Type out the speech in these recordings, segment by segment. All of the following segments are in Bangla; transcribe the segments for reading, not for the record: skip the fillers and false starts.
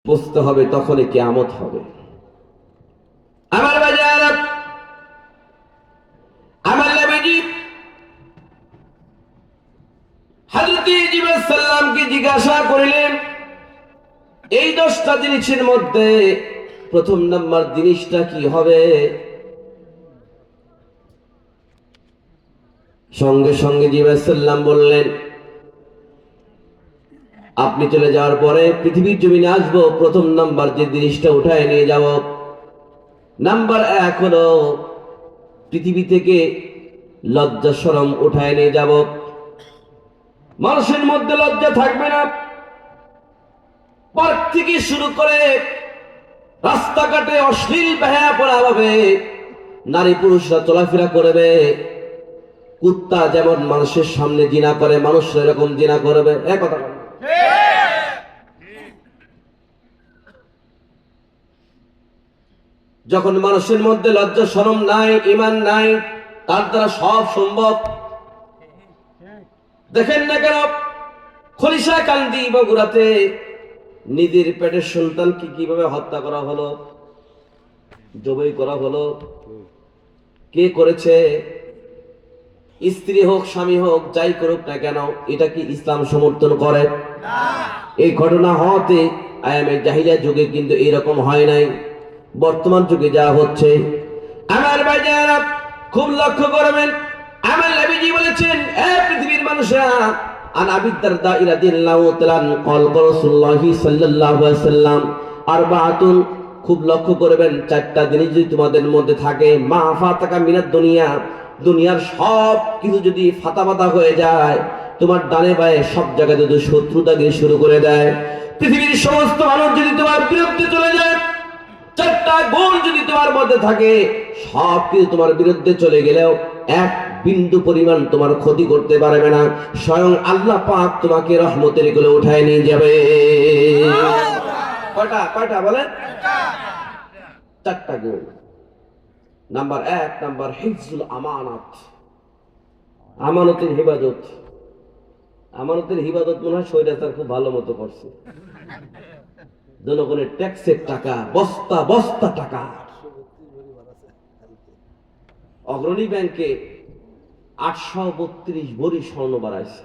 বুঝতে হবে তখনই কিয়ামত হবে। আমার বাজার আমার নবীজি হযরত জিবরাইল সাল্লামকে জিজ্ঞাসা করিলেন, এই 10টা জিনিসের মধ্যে প্রথম নাম্বার জিনিসটা কি হবে? সঙ্গে সঙ্গে জিবরাইল সাল্লাম বললেন, আপনি চলে যাওয়ার পরে পৃথিবীর জমিনে আসবো, প্রথম নাম্বার যে জিনিসটা উঠায় নিয়ে যাব, নাম্বার 1 হলো পৃথিবী থেকে লজ্জা শরম উঠায় নিয়ে যাব। মানুষের মধ্যে লজ্জা থাকবে না। পার্ক থেকে শুরু করে রাস্তাঘাটে অশ্লীল বেহায়া পড়া হবে, নারী পুরুষরা চলাফেরা করবে। কুত্তা যেমন মানুষের সামনে জিনা করে, মানুষরা এরকম জিনা করবে। এক কথা বলেন। যখন মানুষের মধ্যে লজ্জা শরম নাই, ঈমান নাই, তার দ্বারা সব সম্ভব। দেখেন না কেন খলিশা কান্দি বগুড়াতে নিজের পেটের সন্তানকে কিভাবে হত্যা করা হলো, জবাই করা হলো। কে করেছে? স্ত্রী হোক স্বামী হোক যাই করুক না কেন, এটা কি ইসলাম সমর্থন করে? এই ঘটনা হতে আয়ামে জাহিলিয়া যুগে কিন্তু এরকম হয় নাই। বর্তমান যুগে যা হচ্ছে, আমার ভাইজানেরা খুব লক্ষ্য করবেন। আমার নবীজি বলেছেন, এ পৃথিবীর মানুষেরা, আন আবি দারদা রাদিয়াল্লাহু তাআলা قال রাসূলুল্লাহ সাল্লাল্লাহু আলাইহি ওয়াসাল্লাম আরবাআতুন, খুব লক্ষ্য করবেন, 4টা জিনিস যদি তোমাদের মধ্যে থাকে, মা ফাতাকা মিনাদ দুনিয়া, দুনিয়ার সব কিছু যদি ফাতাফাতা হয়ে যায়, তোমার ডানে বায়ে সব জায়গায় যদি শত্রুতাগিরি শুরু করে দেয়, পৃথিবীর সমস্ত মানুষ যদি তোমার বিরুদ্ধে চলে যায়, 4টা গুণ যদি তোমার মধ্যে থাকে, সব কিছু তোমার বিরুদ্ধে চলে গেলেও এক বিন্দু পরিমাণ তোমার ক্ষতি করতে পারবে না। স্বয়ং আল্লাহ পাক তোমাকে রহমতের কোলে উঠায় নিয়ে যাবে। কয়টা কয়টা বলেন? 4টা গুণ। নাম্বার 1, নাম্বার হিফজুল আমানাত, আমানতের হিফাজত। আমানতের হিফাজত মনে হয় শরীয়ত খুব ভালো মতো করছে। জনগণের ট্যাক্সের টাকা, বস্তা বস্তা টাকা। অগ্রণী ব্যাংকে 832 ভরি স্বর্ণ বাড়াইছে।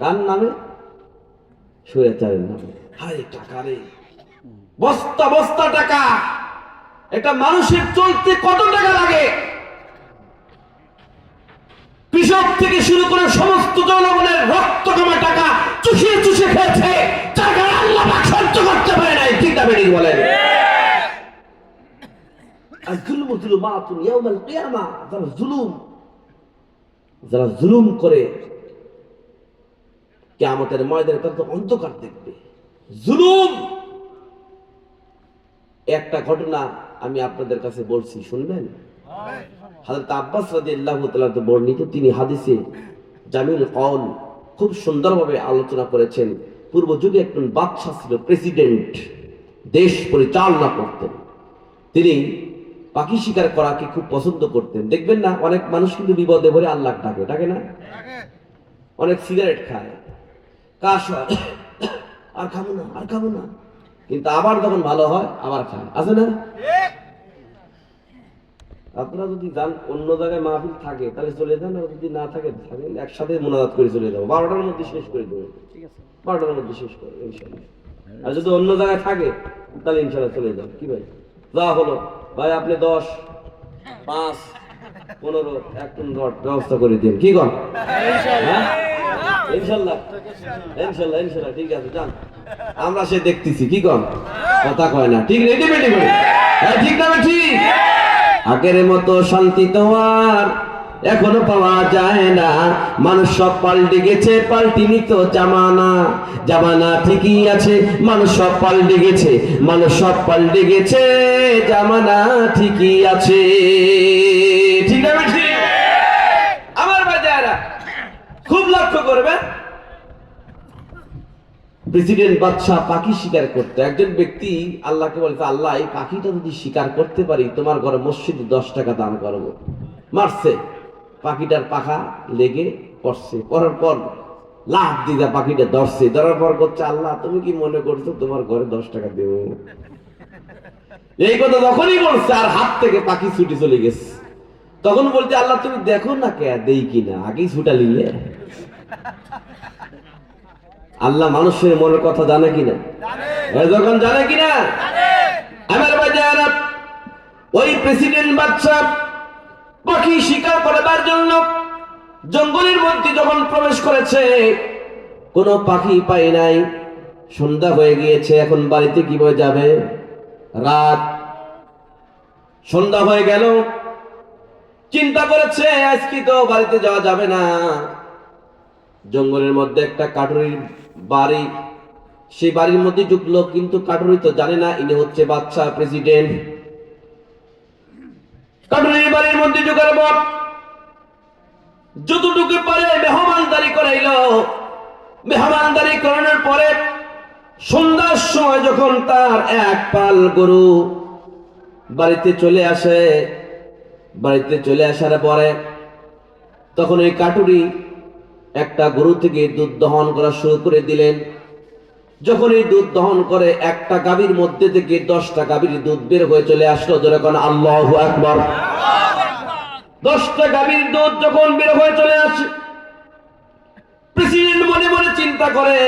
কার নামে? শরীয়তের নামে। হায় টাকা রে, বস্তা বস্তা টাকা। এটা মানুষের চলতে কত টাকা লাগে? কৃষক থেকে শুরু করে সমস্ত জনগণের রক্ত জমা টাকা চুষিয়ে চুষে খেয়েছে, টাকা আল্লাহ পাক সহ্য করতে পারে নাই। ঠিক না বেরিয়ে বলেন? আল-যুলমু যুলুমাতুন ইয়াউমাল কিয়ামা, যারা জুলুম করে কিয়ামতের ময়দানে তারা তো অন্ধকার দেখবে। জুলুম। একটা ঘটনা আমি আপনাদের কাছে বলছি, শুনবেন? হযরত আব্বাস রাদিয়াল্লাহু তাআলা বর্ণিত, তিনি হাদিসে জামিল কওল খুব সুন্দরভাবে আলোচনা করেছেন। পূর্ব যুগে একজন বাদশা ছিল, প্রেসিডেন্ট, দেশ পরিচালনা করতেন। তিনি পাখি শিকার করাকে খুব পছন্দ করতেন। দেখবেন না অনেক মানুষ কিন্তু বিপদে পড়ে আল্লাহ ডাকে, ডাকে না? অনেক সিগারেট খায়, কাশ হয়, আর খাবো না আর খাবো না, কিন্তু আবার যখন ভালো হয় আবার খায়, আছে না? আপনারা যদি যান অন্য জায়গায় মাহফিল থাকে তাহলে চলে যান, আর যদি না থাকে থাকেন, একসাথে মোনাজাত করে চলে যাবো। 12টার মধ্যে শেষ করে দেবো। 12টার মধ্যে শেষ করে ইনশাআল্লাহ। আর যদি অন্য জায়গায় থাকে তাহলে ইনশাআল্লাহ চলে যান। কি ভাই? যা হলো ভাই, আপনি 10, 5, 15 একটু ব্যবস্থা করে দিন। কি কন? ইনশাআল্লাহ ইনশাআল্লাহ ইনশাআল্লাহ ঠিক আছে, যান। আমরা সে দেখতেছি। কি কন? কথা কয় না। ঠিক রেডি রেডি করে। হ্যাঁ ঠিক না? ঠিক। আগের মতো শান্তি তো আর এখনো পাওয়া যায় না। মানুষ সব পাল্টে গেছে, পাল্টিনি তো জামানা। জামানা ঠিকই আছে, মানুষ সব পাল্টে গেছে, মানুষ সব পাল্টে গেছে, জামানা ঠিকই আছে। ঠিক না? ঠিক। আমার বাজারা খুব লক্ষ্য করবে, প্রেসিডেন্ট বাদশাহ পাখি শিকার করতে। একজন ব্যক্তি আল্লাহকে বলছে, আল্লাহ এই পাখিটা যদি শিকার করতে পারি তোমার ঘরে মসজিদে 10 টাকা দান করবো। মারছে, পাখিটার পাখা লেগে পড়ছে, পড়ার পর লাফ দিদা পাখিটা ধরছে, ধরার পর করছে, আল্লাহ তুমি কি মনে করছো তোমার ঘরে 10 টাকা দেবো? এই কথা যখনই বলছে আর হাত থেকে পাখি ছুটে চলে গেছে। তখন বলতে, আল্লাহ তুমি দেখো না কে দেই কিনা, আগেই ছুটা নিলে। আল্লাহ মানুষের মনের কথা জানে কিনা? যখন জানে কিনা? আমার বাজারা ওই প্রেসিডেন্ট বাচ্চা পাখি শিকার করবার জন্য জঙ্গলের মধ্যে যখন প্রবেশ করেছে, কোনো পাখি পাই নাই। সন্ধ্যা হয়ে গিয়েছে, এখন বাড়িতে কিভাবে যাবে? রাত, সন্ধ্যা হয়ে গেল। চিন্তা করেছে আজকে তো বাড়িতে যাওয়া যাবে না। জঙ্গলের মধ্যে একটা কাঠুরির বাড়ি, সেই বাড়ির মধ্যে ঢুকলো, কিন্তু কাঠুরি তো জানে না ইনি হচ্ছে বাচ্চা প্রেসিডেন্ট। কাঠুরির বাড়ির মধ্যে ঢুকার পর যতটুকু পারে মেহমানদারি করাইলো। মেহমানদারি করানোর পরে সন্ধ্যার সময় যখন তার এক পাল গরু বাড়িতে চলে আসে, বাড়িতে চলে আসার পরে তখন ওই কাটুরি একটা গরু থেকে দুধ দহন করা শুরু করে দিলেন। যখন এই দুধ দহন করে একটা গাভীর মধ্যে থেকে 10টা গাভীর দুধ বের হয়ে চলে আসলো। যখন আল্লাহু আকবার, 10টা গাভীর দুধ যখন বের হয়ে চলে আসে, প্রেসিডেন্ট মনে মনে চিন্তা করে,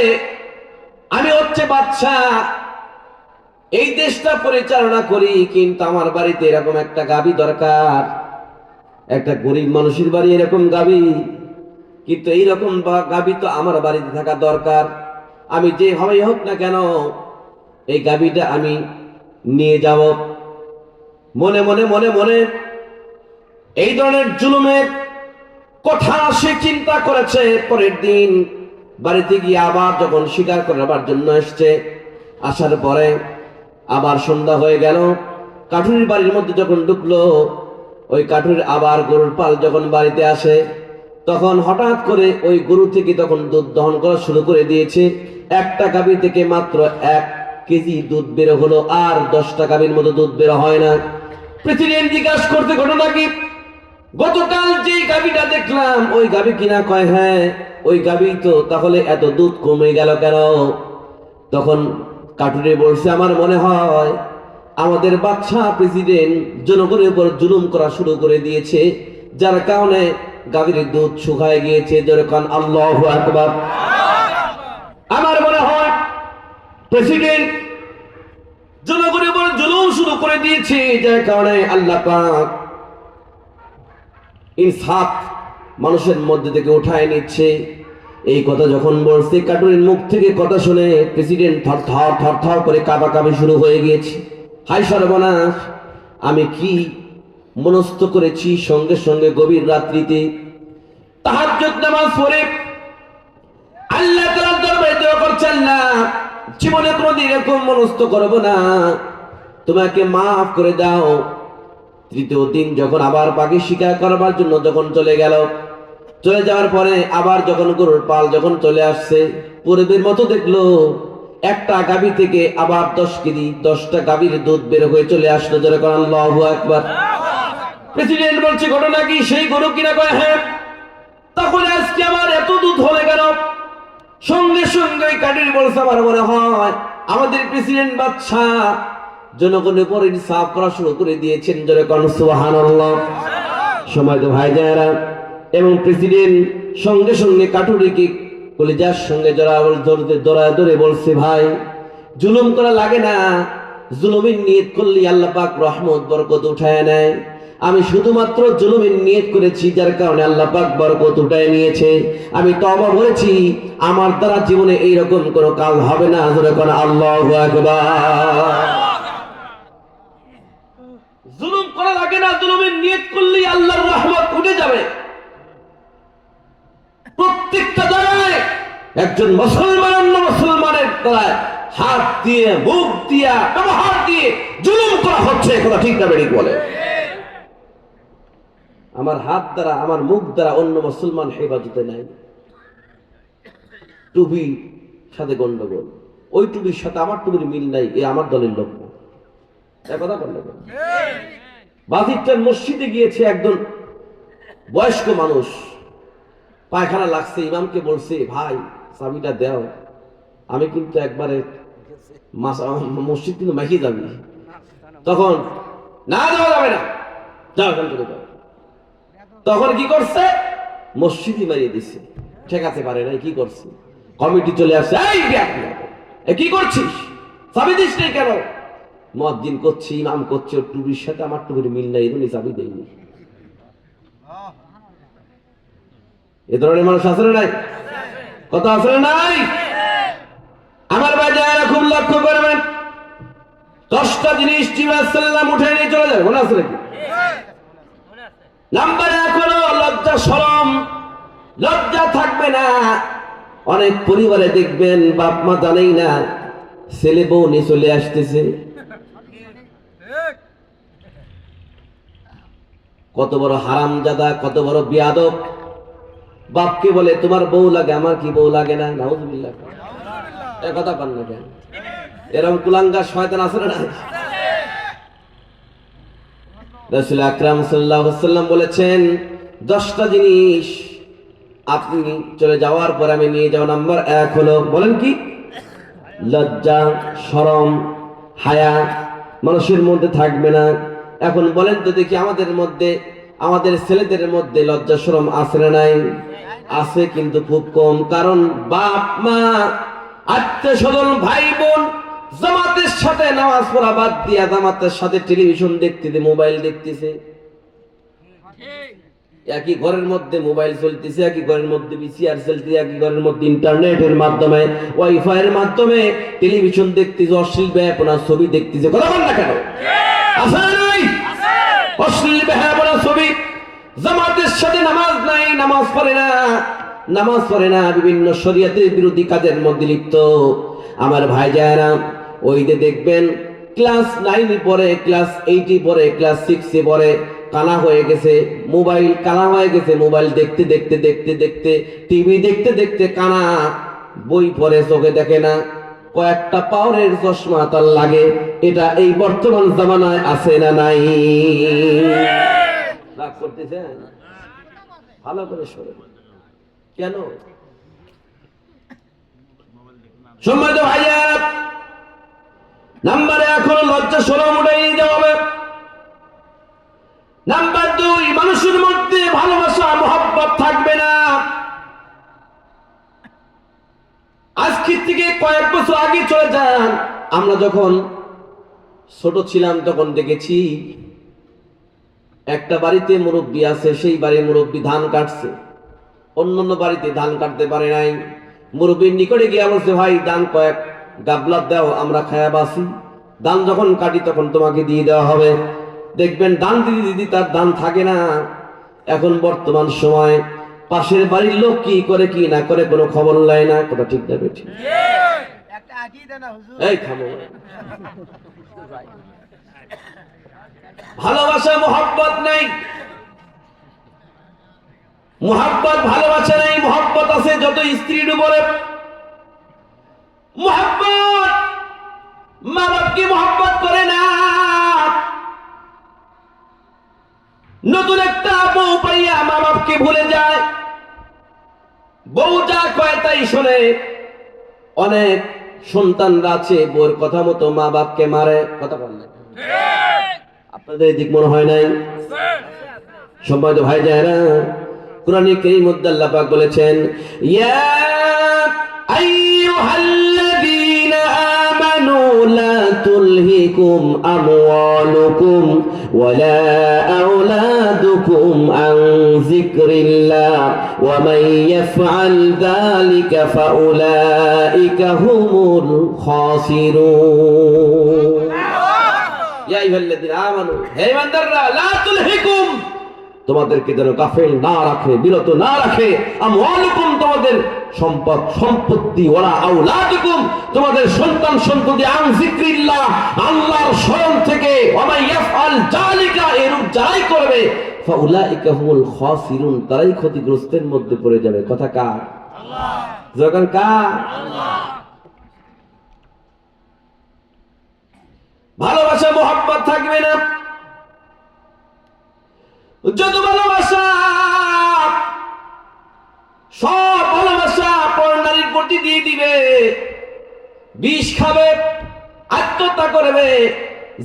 আমি হচ্ছে বাদশা, এই দেশটা পরিচালনা করি, কিন্তু আমার বাড়িতে এরকম একটা গাভী দরকার। একটা গরিব মানুষের বাড়ি এরকম গাভী, কিন্তু এইরকম গাভী তো আমার বাড়িতে থাকা দরকার। আমি যেভাবেই হোক না কেন এই গাভীটা আমি নিয়ে যাব। মনে মনে মনে মনে এই ধরনের জুলুমের কথা সে চিন্তা করেছে। পরের দিন বাড়িতে গিয়ে আবার যখন শিকার করাবার জন্য এসছে, আসার পরে আবার সন্ধ্যা হয়ে গেল। কাঠুরির বাড়ির মধ্যে যখন ঢুকলো, ওই কাঠুরির আবার গরুর পাল যখন বাড়িতে আসে, তখন হঠাৎ করে ওই গরু থেকে তখন দুধ দহন করা শুরু করে দিয়েছে। একটা গাভী থেকে মাত্র 1 কেজি দুধ বের হলো, আর 10টা গাভীর মতো দুধ বের হয় না। প্রেসিডেন্ট জিজ্ঞাসা করতে, ঘটনা কি? গতকাল যে গাভীটা দেখলাম ওই গাভী কিনা? কয় হ্যাঁ ওই গাভী তো, তাহলে এত দুধ কমে গেল কেন? তখন কাটুরে বলছে, আমার মনে হয় আমাদের বাদশা প্রেসিডেন্ট জনগণের উপর জুলুম করা শুরু করে দিয়েছে, যার কারণে গাভীর দুধ শুকায় গিয়েছে। যখন আল্লাহু আকবার, আমার মনে হয় প্রেসিডেন্ট জনগণের উপর জুলুম শুরু করে দিয়েছে, যার কারণে আল্লাহ পাক ইনসাফ মানুষের মধ্যে থেকে উঠায় নিচ্ছে। এই কথা যখন বলছে, কাটুরির মুখ থেকে কথা শুনে প্রেসিডেন্ট থরথর থরথর করে কাঁপাকাঁপি শুরু হয়ে গিয়েছে। হাই সর্বনাশ, আমি কি মনস্থ করেছি! সঙ্গে সঙ্গে গভীর রাত্রিতে তাহাজ্জুদ নামাজ পড়ে আল্লাহ তাআলার দরবারে দোয়া করছেন, না জীবনে কোনোদিন এরকম মনস্থ করব না, তোমাকে মাফ করে দাও। তৃতীয় দিন যখন আবার পাখি শিকার করবার জন্য যখন চলে গেল, চলে যাওয়ার পরে আবার যখন গরুর পাল যখন চলে আসছে, পূর্বের মতো দেখলো একটা গাভী থেকে আবার 10 কেজি 10টা গাভীর দুধ বের হয়ে চলে আসলো। যখন আল্লাহু আকবার, প্রেসিডেন্ট বলছে, ঘটনা কি? সেই গরু কিনা? কয় হ্যাঁ। তাহলে আজকে আমার এত দুধ হয়ে গেল? সঙ্গে সঙ্গে কাটুরি বলছে, আমার মনে হয় আমাদের প্রেসিডেন্ট বাদশা জনগণের উপর ইনসাফ করা শুরু করে দিয়েছেন। যখন সুবহানাল্লাহ। সম্মানিত ভাইজানেরা, এবং প্রেসিডেন্ট সঙ্গে সঙ্গে কাটুরিকে কলিজার সঙ্গে জড়ায় বলছে, ভাই জুলুম করা লাগে না, জুলুমের নিয়ত করলে আল্লাহ পাক রহমত বরকত উঠায় নেয়। আমি শুধুমাত্র জুলুমের নিয়ত করেছি, যার কারণে আল্লাহ পাক বরকত উঠায় নিয়েছে। আমি তওবা করেছি, আমার দ্বারা জীবনে এইরকম কোনো কাজ হবে না। যখন আল্লাহু আকবার। জুলুম করা লাগে না, জুলুমের নিয়ত করলে আল্লাহর রহমত উঠে যাবে। প্রত্যেকটা জায়গায় একজন মুসলমান অন্য মুসলমানের দ্বারা হাত দিয়ে, মুখ দিয়া, ব্যবহার দিয়ে জুলুম করা হচ্ছে। কথা ঠিক না বেঠিক বলে? আমার হাত দ্বারা, আমার মুখ দ্বারা অন্য মুসলমান হেফাজতে নাই। টুপির সাথে গন্ডগোল, ওই টুপির সাথে আমার টুপির মিল নাই, এ আমার দলের লোক না। কথা বললে বাজিরটার মসজিদে গিয়েছে একজন বয়স্ক মানুষ, পায়খানা লাগছে, ইমামকে বলছে ভাই চাবিটা দাও, আমি কিন্তু একবারে মসজিদ কিন্তু মাইকে যাবি। তখন না দেওয়া যাবে না, যাও এখান থেকে যাও। তখন কি করছে, মসজিদই মারিয়ে দিচ্ছে, ঠেকাতে পারে নাই। কি করছে, কমিটি চলে আসছে, এই কি করছিস, চাবি দিস নাই কেন? মুয়াজ্জিন করছি, ইমাম করছে, ওর টুপির সাথে আমার টুপির মিল নাই, এজন্য চাবি দেয়নি। এ ধরনের মানুষ আছে না নাই? কথা আছে না নাই? আমার বাজারে খুব লক্ষ্য করবেন, 10টা জিনিস রাসূলুল্লাহ উঠে নিয়ে চলে যাবে, মনে আছে নাকি? নাম্বার 1 হলো লজ্জা শরম। লজ্জা থাকবে না। অনেক পরিবারে দেখবেন বাপ মা জানেই না ছেলে বউ নিয়ে চলে আসতেছে, কত বড় হারামজাদা, কত বড় বিয়াদব। বাপকে বলে তোমার বউ লাগে, আমার কি বউ লাগে না? নাউযুবিল্লাহ। এ কথা পান না কেন? এরকম কুলাঙ্গার শয়তান আছে না? রাসূল আকরাম সাল্লাল্লাহু আলাইহি ওয়াসাল্লাম বলেছেন 10টা জিনিস আপনি চলে যাওয়ার পর আমি নিয়ে যাব। নাম্বার 1 হলো, বলেন কি? লজ্জা শরম হায়া মানুষের মধ্যে থাকবে না। এখন বলেন তো দেখি, আমাদের মধ্যে, আমাদের ছেলেদের মধ্যে লজ্জা শরম আছে না নাই? আছে, কিন্তু খুব কম। কারণ বাপ মা আত্মীয় স্বজন ভাই বোন জামাতের সাথে নামাজ পড়া বাদ দিয়া জামাতের সাথে টেলিভিশন দেখতেছে, মোবাইল দেখতেছে। একই ঘরের মধ্যে মোবাইল চলতেছে, একই ঘরের মধ্যে ভিসিআর চলতেছে, একই ঘরের মধ্যে ইন্টারনেটের মাধ্যমে, ওয়াইফাই এর মাধ্যমে টেলিভিশন দেখতেছে, অশ্লীল বেহায়াপনা ছবি দেখতেছে। কথা বল না কেন? আছে না নাই? অশ্লীল বেহায়াপনা ছবি। জামাতের সাথে নামাজ নাই, নামাজ পড়ে না, বিভিন্ন শরীয়তের বিরোধী কাজের মধ্যে লিপ্ত। আমার ভাই যারা ওই যে দেখবেন ক্লাস 9 পড়ে, ক্লাস 8 পড়ে, ক্লাস 6 পড়ে, কানা হয়ে গেছে, মোবাইল কানা হয়ে গেছে, মোবাইল দেখতে দেখতে দেখতে দেখতে, টিভি দেখতে দেখতে কানা, বই পড়ে চোখে দেখে না, কয়েকটা পাওয়ারের চশমা তার লাগে। এটা এই বর্তমান জামানায় আছে না নাই? রাগ করতেছেন? ভালো করে শোনেন। কেন? সম্মানিত ভাইয়া, নাম্বার 1 হলো লজ্জা শরম উঠে নিতে হবে। নাম্বার 2, মানুষের মধ্যে ভালোবাসা মহব্বত থাকবে না। আজকে থেকে কয়েক বছর আগে চলে যান, আমরা যখন ছোট ছিলাম তখন দেখেছি একটা বাড়িতে মুরব্বি আছে, সেই বাড়ির মুরব্বি ধান কাটছে, অন্যান্য বাড়িতে ধান কাটতে পারে নাই। মুরব্বির নিকটে গিয়ে বলছে, ভাই ধান কয়েক গাবলা দাও, আমরা খায়া বাসি, ধান যখন কাটি তখন তোমাকে দিয়ে দেওয়া হবে। দেখবেন ধান দিদি তার ধান থাকে না। এখন বর্তমান সময় পাশের বাড়ির লোক কি করে কি না করে কোনো খবর নেয় না। কথা ঠিক না বেঠিক? এই খামো। ভালোবাসা মহব্বত নেই, মহব্বত ভালোবাসা নেই। মহব্বত আছে যত স্ত্রী বলে মহব্বত, মা বাপকে মহব্বত করে না। নতুন একটা বউ পাইয়া মা বাপকে ভুলে যায়, বউ যা কয় তাই শোনে। অনেক সন্তানরা আছে বউর কথা মতো মা বাপকে মারে। কথা বললেন আপনাদের এদিক মনে হয় নাই? সম্মানিত ভাই যারা, কুরআনে কারীমের মধ্যে আল্লাহ পাক বলেছেন, ইয়া আইয়ুহাল্লাযীনা আমানু লা তুলহিকুম আমওয়ালুকুম ওয়ালা আওলাদুকুম আন যিকরিল্লাহ ওয়া মান ইয়াফআল যালিকা ফাউলাইকা হুমুল খাসিরুন। ইয়া আইয়ুহাল্লাযীনা আমানু, হে ইমানদাররা, লা তুলহিকুম, তোমাদেরকে যেন গাফেল না রাখে, বিরত না রাখে, আমওয়ালুকুম, তোমাদের সম্পদ সম্পত্তি, ওয়ালা আওলাদুকুম, তোমাদের সন্তান সন্ততি, আন যিকরিল্লাহ, আল্লাহর স্মরণ থেকে, ওয়া মান ইয়াফআল যালিকা, এরূপ যারাই করবে, ফাউলাইকা হুমুল খাসিরুন, তারাই ক্ষতিগ্রস্তের মধ্যে পড়ে যাবে। কথা কার? আল্লাহ। যখন কার? আল্লাহ। ভালোবাসা মহব্বত থাকবে না। যত ভালোবাসা খাবে, আত্মহত্যা করবে,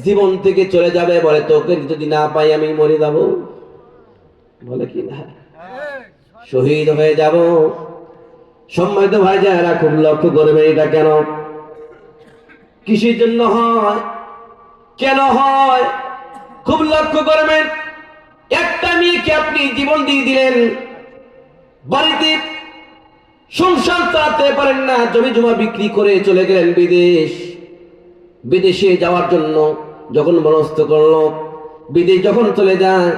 জীবন থেকে চলে যাবে, বলে তোকে যদি না পাই আমি মরে যাব, বলে কি না শহীদ হয়ে যাব। সম্মানিত ভাই যারা খুব লক্ষ্য করবে, এটা কেন, কিসের জন্য হয়, কেন হয়, খুব লক্ষ্য করবেন। একটা মেয়েকে আপনি জীবন দিয়ে দিলেন, বাড়িতে সংসার চালাতে পারেন না, জমি জমা বিক্রি করে চলে গেলেন বিদেশ। বিদেশে যাওয়ার জন্য যখন মনস্থ করলো, বিদেশ যখন চলে যায়,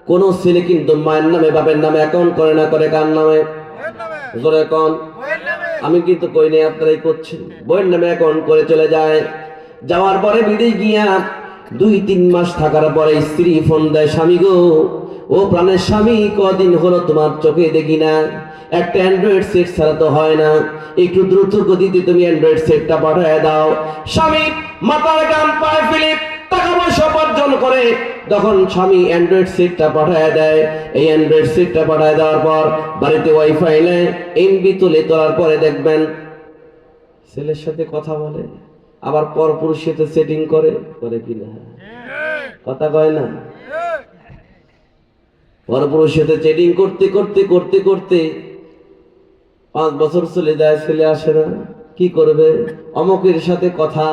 কোন ছেলে কিন্তু মায়ের নামে বাপের নামে অ্যাকাউন্ট করে না, করে কার নামে, জোরে কোন, আমি কিন্তু কই নেই, আপনারাই করছেন, বইয়ের নামে অ্যাকাউন্ট করে চলে যায়। যাওয়ার পরে বিদেশ গিয়া 2-3 মাস থাকার পরে স্ত্রী ফোন দেয়, স্বামী গো, ও প্রাণের স্বামী, কদিন হলো তোমার চোখে দেখি না, একটা অ্যান্ড্রয়েড সেট ছাড়া তো হয় না, একটু দ্রুত গতিতে তুমি অ্যান্ড্রয়েড সেটটা পাঠিয়ে দাও। স্বামী মাথার গাম পায়ে ফেলে টাকা পয়সা উপার্জন করে তখন স্বামী অ্যান্ড্রয়েড সেটটা পাঠিয়ে দেয়। এই অ্যান্ড্রয়েড সেটটা পাঠিয়ে দেওয়ার পর বাড়িতে ওয়াইফাই নেয়, এমবি তুলে তোলার পরে দেখবেন ছেলের সাথে কথা বলে, আবার পরপুরুষের সাথে সেটিং করে, করে কিনা কথা কয় না, পরপুরুষের সাথে চেটিং করতে করতে করতে করতে 5 বছর চলে যায়, ছেলে আসে না, কি করবে, অমুকের সাথে কথা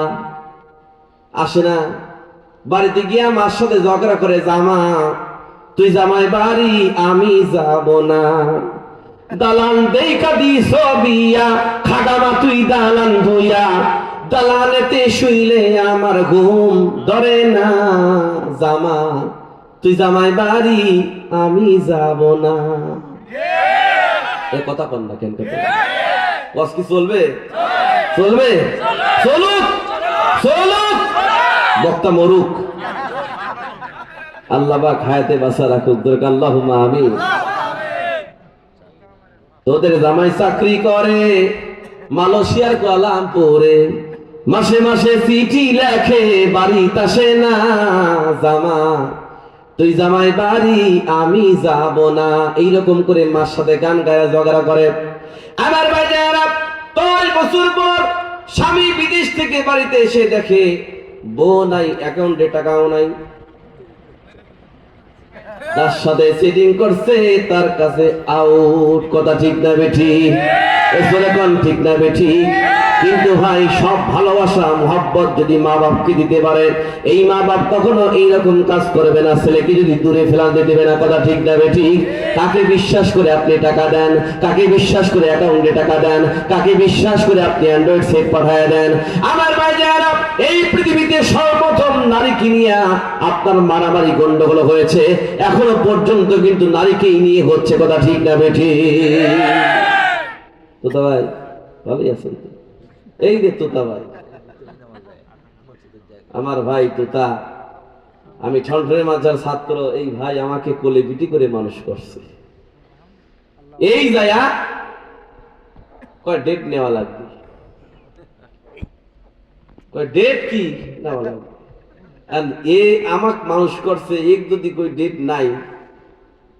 আসে না, বাড়িতে গিয়া মার সাথে ঝগড়া করে, জামা তুই জামাই বাড়ি আমি যাব না, দালান দেখা দিস বিয়া, খাগামা তুই দালান ধুইয়া, দালানেতে শুইলে আমার ঘুম ধরে না, জামা তুই জামাই বাড়ি আমি যাব না। এই কথা কন না কেন, কথা কি চলবে, চলবে, চলুক চলুক, বক্তা মরুক, আল্লাহ পাক হায়াতে বাঁচা রাখুক, দরকার আল্লাহুম্মা আমিন। তোদের জামাই চাকরি করে মালয়েশিয়ার কুয়ালালামপুরে, মাসে মাসে চিঠি লেখে, বাড়িতে আসে না, জামা তুই জামাই বাড়ি আমি যাব না, এইরকম করে মার সাথে গান গায়ে ঝগড়া করে। আমার ভাই যারা 10 বছর পর স্বামী বিদেশ থেকে বাড়িতে এসে দেখে বউ নাই, অ্যাকাউন্টে টাকাও নাই, তার সাথে সেটিং করছে, তার কাছে আউট, কথা ঠিক না বেঠিক, এখন ঠিক না বেঠিক। কিন্তু ভাই সব ভালোবাসা মোহাব্বত যদি মা বাপকে দিতে পারে, এই মা বাপ কখনো এইরকম কাজ করবে না, ছেলেকে যদি দূরে ফেলাতে দেবে না, কথা ঠিক না বেঠিক। কাকে বিশ্বাস করে আপনি টাকা দেন, কাকে বিশ্বাস করে অ্যাকাউন্টে টাকা দেন, কাকে বিশ্বাস করে আপনি অ্যান্ড্রয়েড সেট পাঠায় দেন। আমার ভাই যারা এই পৃথিবীতে সর্বপ্রথম নারীকে নিয়ে আপনার মারামারি গন্ডগোল হয়েছে, এখনো পর্যন্ত কিন্তু নারীকেই নিয়ে হচ্ছে, কথা ঠিক না বেঠিক। তোতা ভাই ভালোই আছেন, এই যে তোতা ভাই, আমার ভাই তোতা, আমি ঠনঠনের মাঝার ছাত্র, এই ভাই আমাকে কোলে পিটি করে মানুষ করছে, এই যায়া কয় ডেট নেওয়া লাগবে, কয় ডেট কি নেওয়া লাগবে, এ আমাক মানুষ করছে, এক যদি কই ডেট নাই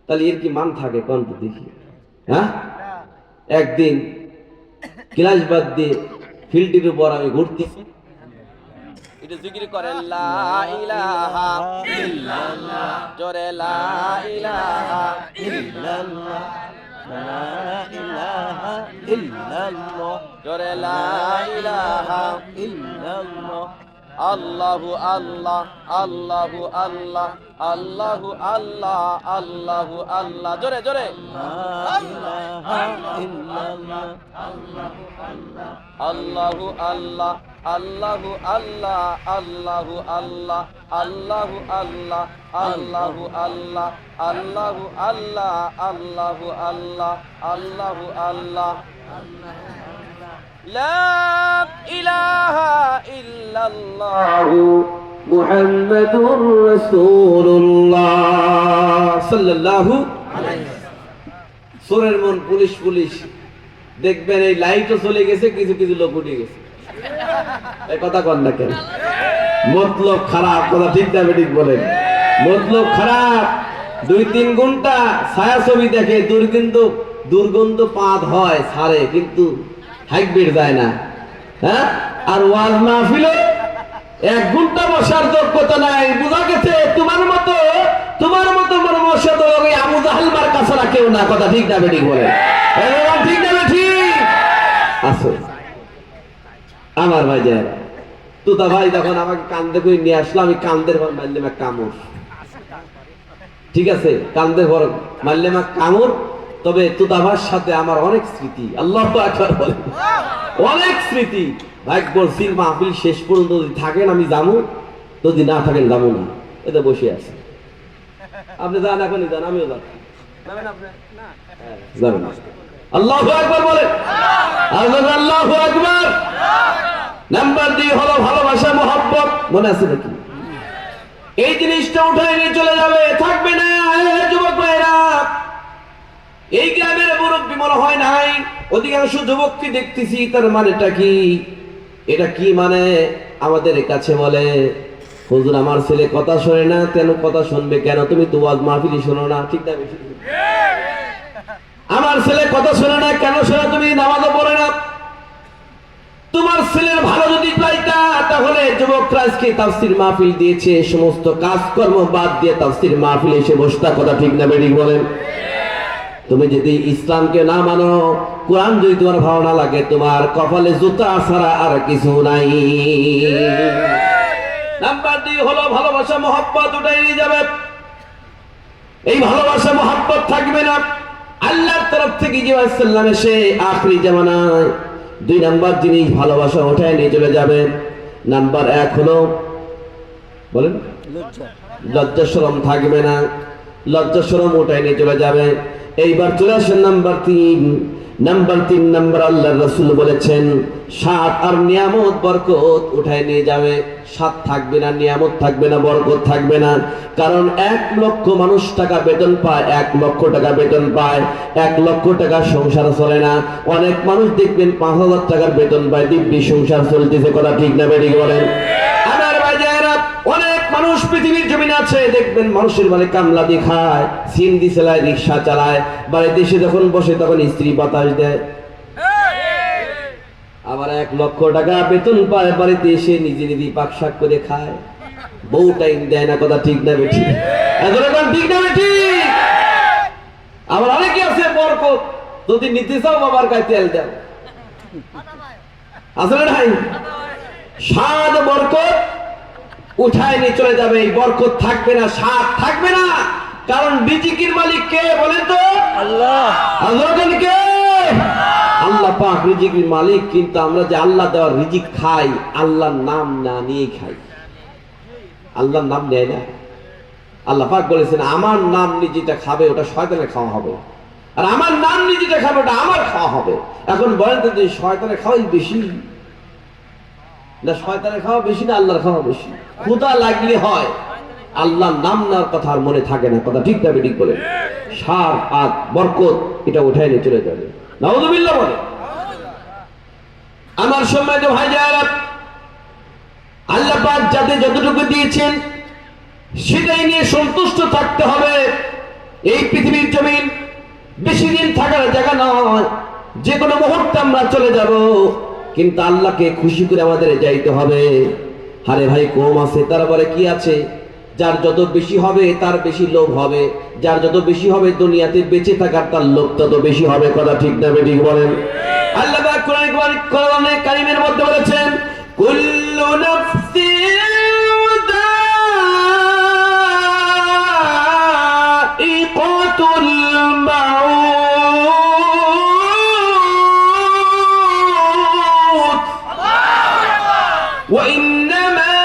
তাহলে এর কি মান থাকে কোন তো দেখি। হ্যাঁ, একদিন ক্লাস বাদ দিয়ে ফিল্ডের উপর আমি ঘুরতেছি, এটা জিকির করে লা ইলাহা ইল্লাল্লাহ, জোরে লা ইলাহা ইল্লাল্লাহ, লা ইলাহা ইল্লাল্লাহ, জোরে লা ইলাহা ইল্লাল্লাহ, আল্লাহু আল্লাহ আল্লাহু আল্লাহ আল্লাহু আল্লাহ আল্লাহু আল্লাহ, জোরে জোরে লা ইলাহা ইল্লাল্লাহ, আল্লাহু আল্লাহ আল্লাহু আল্লাহ আল্লাহু আল্লাহ আল্লাহু আল্লাহ আল্লাহু আল্লাহ আল্লাহু আল্লাহ আল্লাহু আল্লাহ আল্লাহু আল্লাহ, লা ইলাহা ইল্লাল্লাহ মুহাম্মাদুর রাসূলুল্লাহ সাল্লাল্লাহু আলাইহি ওয়াসাল্লাম। সুরের মন পুলিশ পুলিশ, দেখবেন এই লাইটও চলে গেছে, কিছু কিছু লোক উঠে গেছে, এই কথা কন না কেন, মতলব খারাপ, কথা ঠিক না বেঠিক বলেন, মতলব খারাপ। 2-3 ঘন্টা ছায়া ছবি দেখে, দুর্গন্ধ পাদ হয় ছাড়ে, কিন্তু হাইট বেড় যায় না। হ্যাঁ, আর ওয়াজ মাহফিলে 1 ঘন্টা বসার যোগ্যতা নাই। বুঝা গেছে তোমার মতো মনে বসে তো ওই আবু জাহেল মার কাছে না কেউ না। কথা ঠিক না বেঠিক বলে? ঠিক না বেঠিক? আছে আমার ভাই যায় তুতা ভাই তখন আমাকে কান্দে করে নিয়ে আসলো, আমি কান্দের পর মারলাম এক কামড়। ঠিক আছে, কান্দের পর মারলাম এক কামড়। তবে তুতাভার সাথে আমার অনেক স্মৃতি। আল্লাহু আকবার বলেন, অনেক স্মৃতি। ভাই বলছি মাহফিল শেষ পর্যন্ত যদি থাকেন আমি যাবো, যদি না থাকেন যাবো না। এতে বসে আছে। আপনি যান, এখনই যান, আমিও যাচ্ছি। যাবেন? আল্লাহু আকবার বলেন, আল্লাহু আকবার। নাম্বার 2 হলো ভালোবাসা, মহব্বত। মনে আছে নাকি? এই জিনিসটা উঠায় নিয়ে চলে যাবে, থাকবে না। যুবক ভাইরা, এই গ্রামের মুরব্বী মনে হয় নাই। অধিকাংশ যুবককে দেখতেছি, তার মানেটা কি? এটা কি মানে? আমাদের কাছে বলে, হুজুর আমার ছেলে কথা শোনে না। কেন কথা শুনবে কেন? তুমি তো ওয়াজ মাহফিলি শোনো না। ঠিক না? আমার ছেলে কথা শোনে না কেন? শোনা, তুমি নামাজও পড়ে না। তোমার ছেলের ভালো যদি চাইতা তাহলে যুবকরা আজকে তাফসীর মাহফিল দিয়েছে, সমস্ত কাজকর্ম বাদ দিয়ে তাফসীর মাহফিলে এসে বসতা। কথা ঠিক না বেঠিক বলেন? তুমি যদি ইসলামকে না মানো, কোরআন যদি তোমার ভালো না লাগে, তোমার কপালে জুতা ছাড়া আর কিছু নাই। নাম্বার 2 হলো ভালোবাসা, মহব্বত। উঠাই নিয়ে যাবে। এই ভালোবাসা মহব্বত থাকবে না। আল্লাহর তরফ থেকে জিবরাইল এসে আখরি জামানায় 2 নাম্বার জিনিস ভালোবাসা উঠায় নিয়ে চলে যাবে। নাম্বার 1 হলো বলেন লজ্জা শরম থাকবে না। লজ্জা শরম উঠায় নিয়ে চলে যাবে। এইবার চলে আসেন নাম্বার 3। নাম্বার 3 নাম্বার আল্লাহর রাসূল বলেছেন সাত আর নিয়ামত বরকত উঠায় নিয়ে যাবে। সাত থাকবে না, নিয়ামত থাকবে না, বরকত থাকবে না। কারণ 1 লক্ষ মানুষ টাকা বেতন পায়, 1 লক্ষ টাকা বেতন পায়, 1 লক্ষ টাকা সংসার চলে না। অনেক মানুষ দেখবেন 5,000 টাকার বেতন পায়, দিব্যি সংসার চলতেছে। কথা ঠিক না বেঠিক বলেন? আমার ভাইজানেরা, অনেক মানুষ পৃথিবীর জমিনে আছে, দেখবেন মানুষের মানে কামলা দিয়ে খায়, সিন্দি চালায়, রিক্সা চালায়, বাড়িতে এসে যখন বসে তখন স্ত্রী বাতাস দেয়। আবার 1 লক্ষ টাকা বেতন পায়, বাড়িতে এসে নিজে নিজে পাক শাক করে খায়, বউ টাইম দেয় না। কথা ঠিক না বেঠিক? এখন ঠিক না বেঠিক? আবার অনেকে আছে বরকত যদি নিতে চাও বাবার কাছে তেল দাও। আসলে নাই সাদ বরকত উঠায় নিয়ে চলে যাবে। এই বরকত থাকবে না, সাদ থাকবে না। কারণ রিজিকের মালিক কে বলেন তো? আল্লাহ। আল্লাহ কে? আল্লাহ পাক রিজিকের মালিক। কিন্তু আমরা যে আল্লাহ দেওয়ার রিজিক খাই, আল্লাহর নাম না নিয়ে খাই। আল্লাহর নাম নেয় না। আল্লাহ পাক বলেছেন আমার নাম নিয়ে যেটা খাবে ওটা শয়তানের খাওয়া হবে, আর আমার নাম নিয়ে যেটা খাবে ওটা আমার খাওয়া হবে। এখন বলেন তো যে শয়তানের খাওয়াই বেশি না শয়তানের খাওয়া বেশি না আল্লাহর খাওয়া বেশি? ক্ষুধা লাগলে হয়, আল্লাহর নাম নেওয়ার কথা আর মনে থাকে না। কথা ঠিক না বেঠিক বলে? সার আর বরকত এটা উঠায় নিয়ে চলে যাবে। নাউযুবিল্লাহ বলে। আমার সম্মানিত ভাইজানেরা, আল্লাহ পাক যাতে যতটুকু দিয়েছেন সেটাই নিয়ে সন্তুষ্ট থাকতে হবে। এই পৃথিবীর জমিন বেশি দিন থাকার জায়গা নয়, যে কোনো মুহূর্তে আমরা চলে যাব। কিন্তু আল্লাহকে খুশি করে আমাদের যাইতে হবে। আরে ভাই কম আছে, তারপরে কি আছে? যার যত বেশি হবে তার বেশি লোভ হবে, যার যত বেশি হবে দুনিয়াতে বেঁচে থাকার তার লোভ তত বেশি হবে। কথা ঠিক না বেঠিক বলেন? আল্লাহ পাক কোরআনে কারীমের মধ্যে বলেছেন কুল্লু নাফসিন যায়িকাতুল মাউত ওয়া ইন্নামা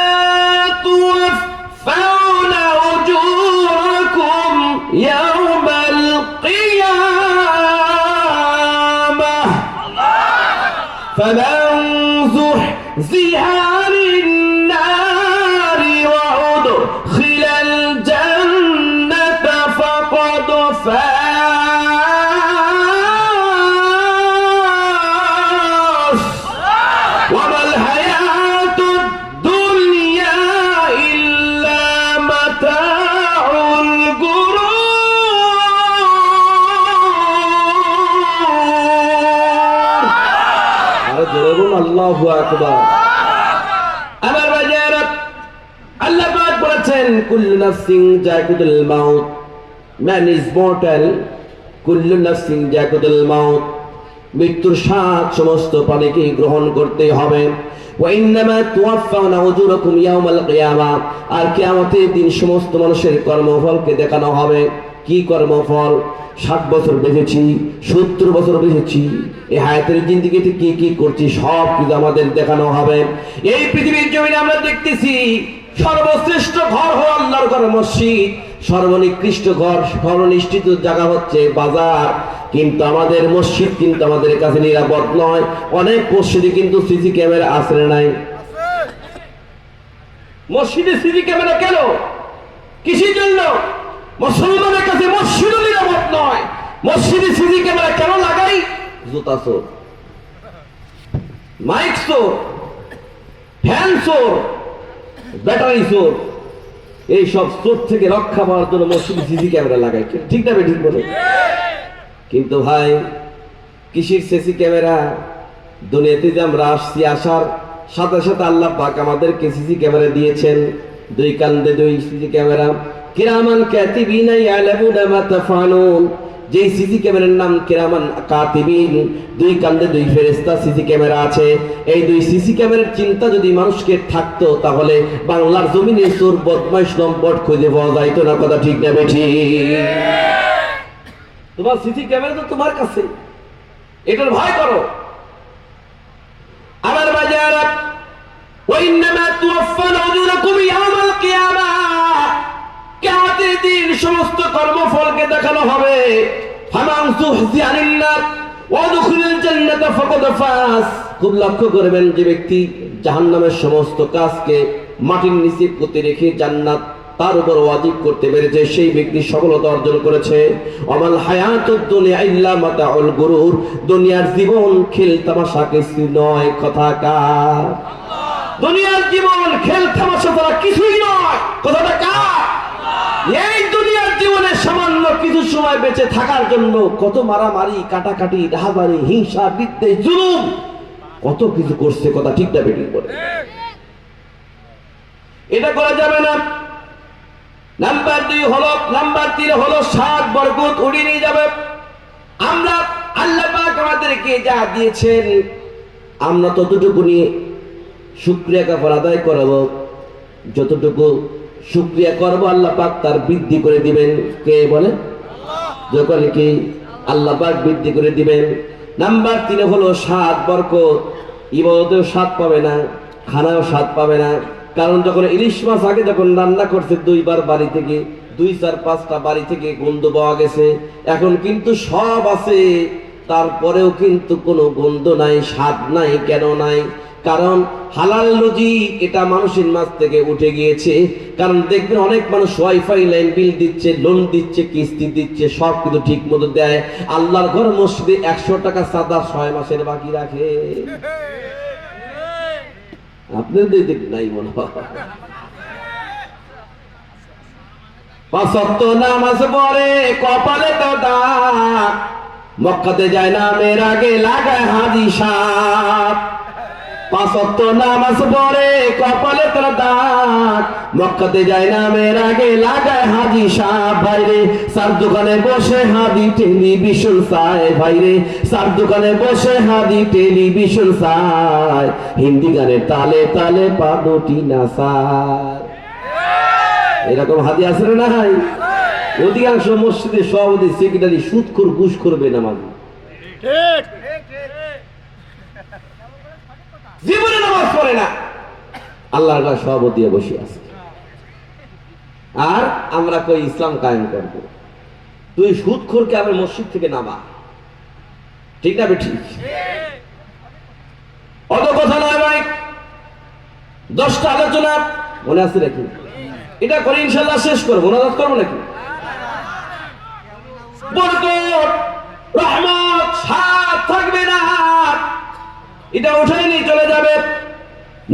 তুওয়াফাউনা উজুরাকুম ইয়াওমাল কিয়ামাহ ফামান যুহজিহা আনিন নারি ওয়া উদখিলাল জান্নাতা ফাকাদ ফাজ ওয়া মাল হায়াতুদ দুনিয়া ইল্লা মাতাউল গুরুর। আরে জোরে বলুন আল্লাহু আকবার। বলছেন কুল্লু নাফসিন যায়কুতুল মাউত, ম্যান ইজ মর্টাল, কুল্লু নাফসিন যায়কুতুল মাউত, মৃত্যুর স্বাদ সমস্ত প্রাণীকে গ্রহণ করতে হবে। ওয়া ইন্নামা তুওয়াফাউনা উজুরাকুম ইয়াওমাল কিয়ামা, আর কিয়ামতের দিন সমস্ত মানুষের কর্মফলকে দেখানো হবে। কি কর্মফল? 60 বছর বেঁচেছি, 70 বছর বেঁচেছি, এই হায়াতের জিন্দেগিতে কি কি করছি সব কিছু আমাদের দেখানো হবে। এই পৃথিবীর জমিনে আমরা দেখতেছি সর্বশ্রেষ্ঠ ঘর হলো আল্লাহর ঘর মসজিদ, সর্বনিকৃষ্ট ঘর, সর্বনিষ্ঠিত জায়গা হচ্ছে বাজার। কিন্তু আমাদের মসজিদ কিন্তু আমাদের কাছে নিরাপদ নয়। অনেক মসজিদে কিন্তু সিসি ক্যামেরা আছে না নাই? মসজিদে সিসি ক্যামেরা কেন? কিসের জন্য? মুসলমানের কাছে মসজিদও নিরাপদ নয়। মসজিদে সিসি ক্যামেরা কেন লাগাই? জুতা চোর, মাইক চোর, ফ্যান চোর, ব্যাটারি চোর, এইসব চোর থেকে রক্ষা পাওয়ার জন্য মসজিদে সিসি ক্যামেরা লাগাই। ঠিক না? ঠিক বলে। কিন্তু ভাই কিসের সিসি ক্যামেরা? দুনিয়াতে যে আমরা আসছি, আসার সাথে সাথে আল্লাহ পাক আমাদেরকে সিসি ক্যামেরা দিয়েছেন। 2 কান্দে 2 সিসি ক্যামেরা, কিরামান কাতিবিনা ইয়ালামুনা মা তাফআলুন। যে সিসি ক্যামেরার নাম কিরামান কাতিবিন, 2 কান্দে 2 ফেরেশতা সিসি ক্যামেরা আছে। এই 2 সিসি ক্যামেরার চিন্তা যদি মানুষকে থাকতো, তাহলে বাংলার জমিনে চোর বদমাইশ লম্পট খুঁজে পাওয়া যাইতো না। কথা ঠিক না বেঠি? তোমার সিসি ক্যামেরা তো তোমার কাছে, এটার ভয় করো। আমার বাজারা, ওয়া ইন্নামা তুওয়াফাউনা উজুরাকুম ইয়াওমাল কিয়ামা, কিয়ামতের দিন সমস্ত কর্মফলকে দেখানো হবে। ফামান যুহজিয়া আনিন নার ওয়া দুখিলাল জান্নাতা ফাকাদ ফাজ। খুব লক্ষ্য করবেন, যে ব্যক্তি জাহান্নামের সমস্ত কাজকে মাটির নিচে পুঁতে রেখে জান্নাত তার উপর ওয়াজিব করতে পেরেছে, সেই ব্যক্তি সফলতা অর্জন করেছে। আমাল হায়াতুদ দুনিয়া ইল্লা মাতাউল গুরুর, দুনিয়ার জীবন খেল তামাশা কিছু নয়। কথা কার? দুনিয়ার জীবন খেল তামাশা ছাড়া কিছুই নয়। কথাটা কার? এই দুনিয়ার জীবনে সামান্য কিছু সময় বেঁচে থাকার জন্য কত মারামারি, কাটাকাটি, ডাহাবাড়ি, হিংসা, বিদ্বেষ, জুলুম, কত কিছু করছে। কথা ঠিক না বেঠিক বলে? এটা করা যাবে না। নাম্বার 2 হলো, নাম্বার 3 হলো 7 বরকত উড়িয়ে নিয়ে যাবে। আমরা আল্লাহ পাক আমাদেরকে যা দিয়েছেন, আমরা ততটুকু নিয়ে শুকরিয়া কাফার আদায় করব। যতটুকু শুকরিয়া করব আল্লাহ পাক তার বৃদ্ধি করে দিবেন। কে বলে? যখন কি আল্লাহ পাক বৃদ্ধি করে দিবেন। নাম্বার 3 হলো 7 বরকত। ইবাদতেও স্বাদ পাবে না, খানাও স্বাদ পাবে না। কারণ যখন ইলিশ মাছ আগে যখন রান্না করছে 2 বার বাড়ি থেকে, 2, 4, 5টা বাড়ি থেকে গন্ধ পাওয়া গেছে। এখন কিন্তু সব আছে, তারপরেও কিন্তু কোনো গন্ধ নাই, স্বাদ নাই। কেন নাই? কারণ হালাল রুজি এটা মানুষের মাছ থেকে উঠে গিয়েছে। কারণ দেখবেন অনেক মানুষ ওয়াইফাই লাইন বিল দিচ্ছে, লোন দিচ্ছে, কিস্তি দিচ্ছে, সব কিছু ঠিক মতো দেয়। আল্লাহর ঘর মসজিদে 100 টাকা চাঁদা 6 মাসের বাকি রাখে। আপনাদের দিক নাই মনে হয়। 5 ওয়াক্ত নামাজ পড়ে কপালে তো দাগ, মক্কাতে যায় না মের আগে লাগায় হাজি সাপ। 5 ওয়াক্ত নামাজ পড়ে কপালে তো দাগ, মক্কাতে যায় না মের আগে লাগায় হাজি সাপ। ভাইরে সার দোকানে বসে হাদি টেলিভিশন চায়, ভাইরে সার দোকানে বসে হাদি টেলিভিশন চায়, হিন্দি গানের তালে তালে পা দুটি নাচায়। এরকম হাদি আছে না নাই? অধিকাংশ মসজিদে সভাপতি, সেক্রেটারি সুদখোর, ঘুষখোর, বেনামাজি। জীবনে নামাজ পড়ে না, আল্লাহর ঘরে সভাপতি বসে আছে। আর আমরা কই ইসলাম কায়েম করব। তুই সুদখোরকে আবার মসজিদ থেকে নামা। ঠিক না বেঠিক? অত কথা নয় ভাই। 10টা আলোচনা মনে আছে নাকি? এটা করে ইনশাআল্লাহ শেষ করবো। মোনাজাত করবো নাকি? বরকত, রহমত, সাথ থাকবে না, এটা উঠাই নিয়ে চলে যাবে।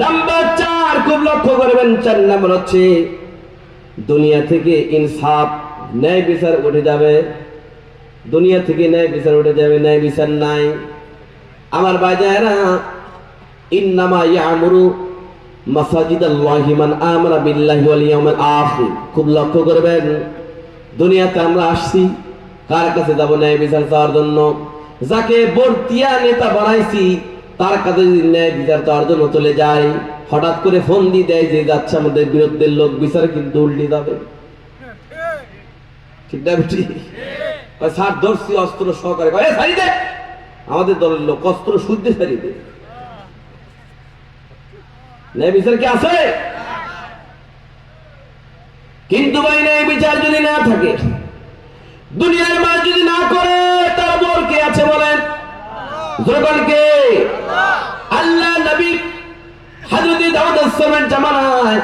নাম্বার 4 খুব লক্ষ্য করবেন। 4 নাম্বার হচ্ছে দুনিয়া থেকে ইনসাফ, ন্যায় বিচার উঠে যাবে। দুনিয়া থেকে ন্যায় বিচার উঠে যাবে, ন্যায় বিচার নাই। আমার বাজায়েরা, ইন্নামা ইয়ামুরু মাসাজিদাল্লাহি মান আমানা বিল্লাহি ওয়াল ইয়াউমিল আখির। খুব লক্ষ্য করবেন, দুনিয়াতে আমরা আসছি কার কাছে যাব? ন্যায় বিচার চাওয়ার জন্য। যাকে বর্তিয়া নেতা বানাইছি তার কাছে যদি ন্যায় বিচার চাওয়ার জন্য চলে যায়, হঠাৎ করে ফোন দিয়ে দেয় যে যাচ্ছে আমাদের বিরুদ্ধে লোক, বিচার কিন্তু উল্টে যাবে। ঠিক না বেটি? স্যার ধরছি অস্ত্র সহকারে, ছাড়ি দে, আমাদের দলের লোক অস্ত্র শুদ্ধে ছাড়ি দে। ন্যায় বিচার কি আছে? কিন্তু ভাই ন্যায় বিচার যদি না থাকে, দুনিয়ার মানুষ যদি না করে, তার বর কে আছে বলেন? জোরকে আল্লাহ নবী হযরত দাউদ আলাইহিস সালামের জামানায়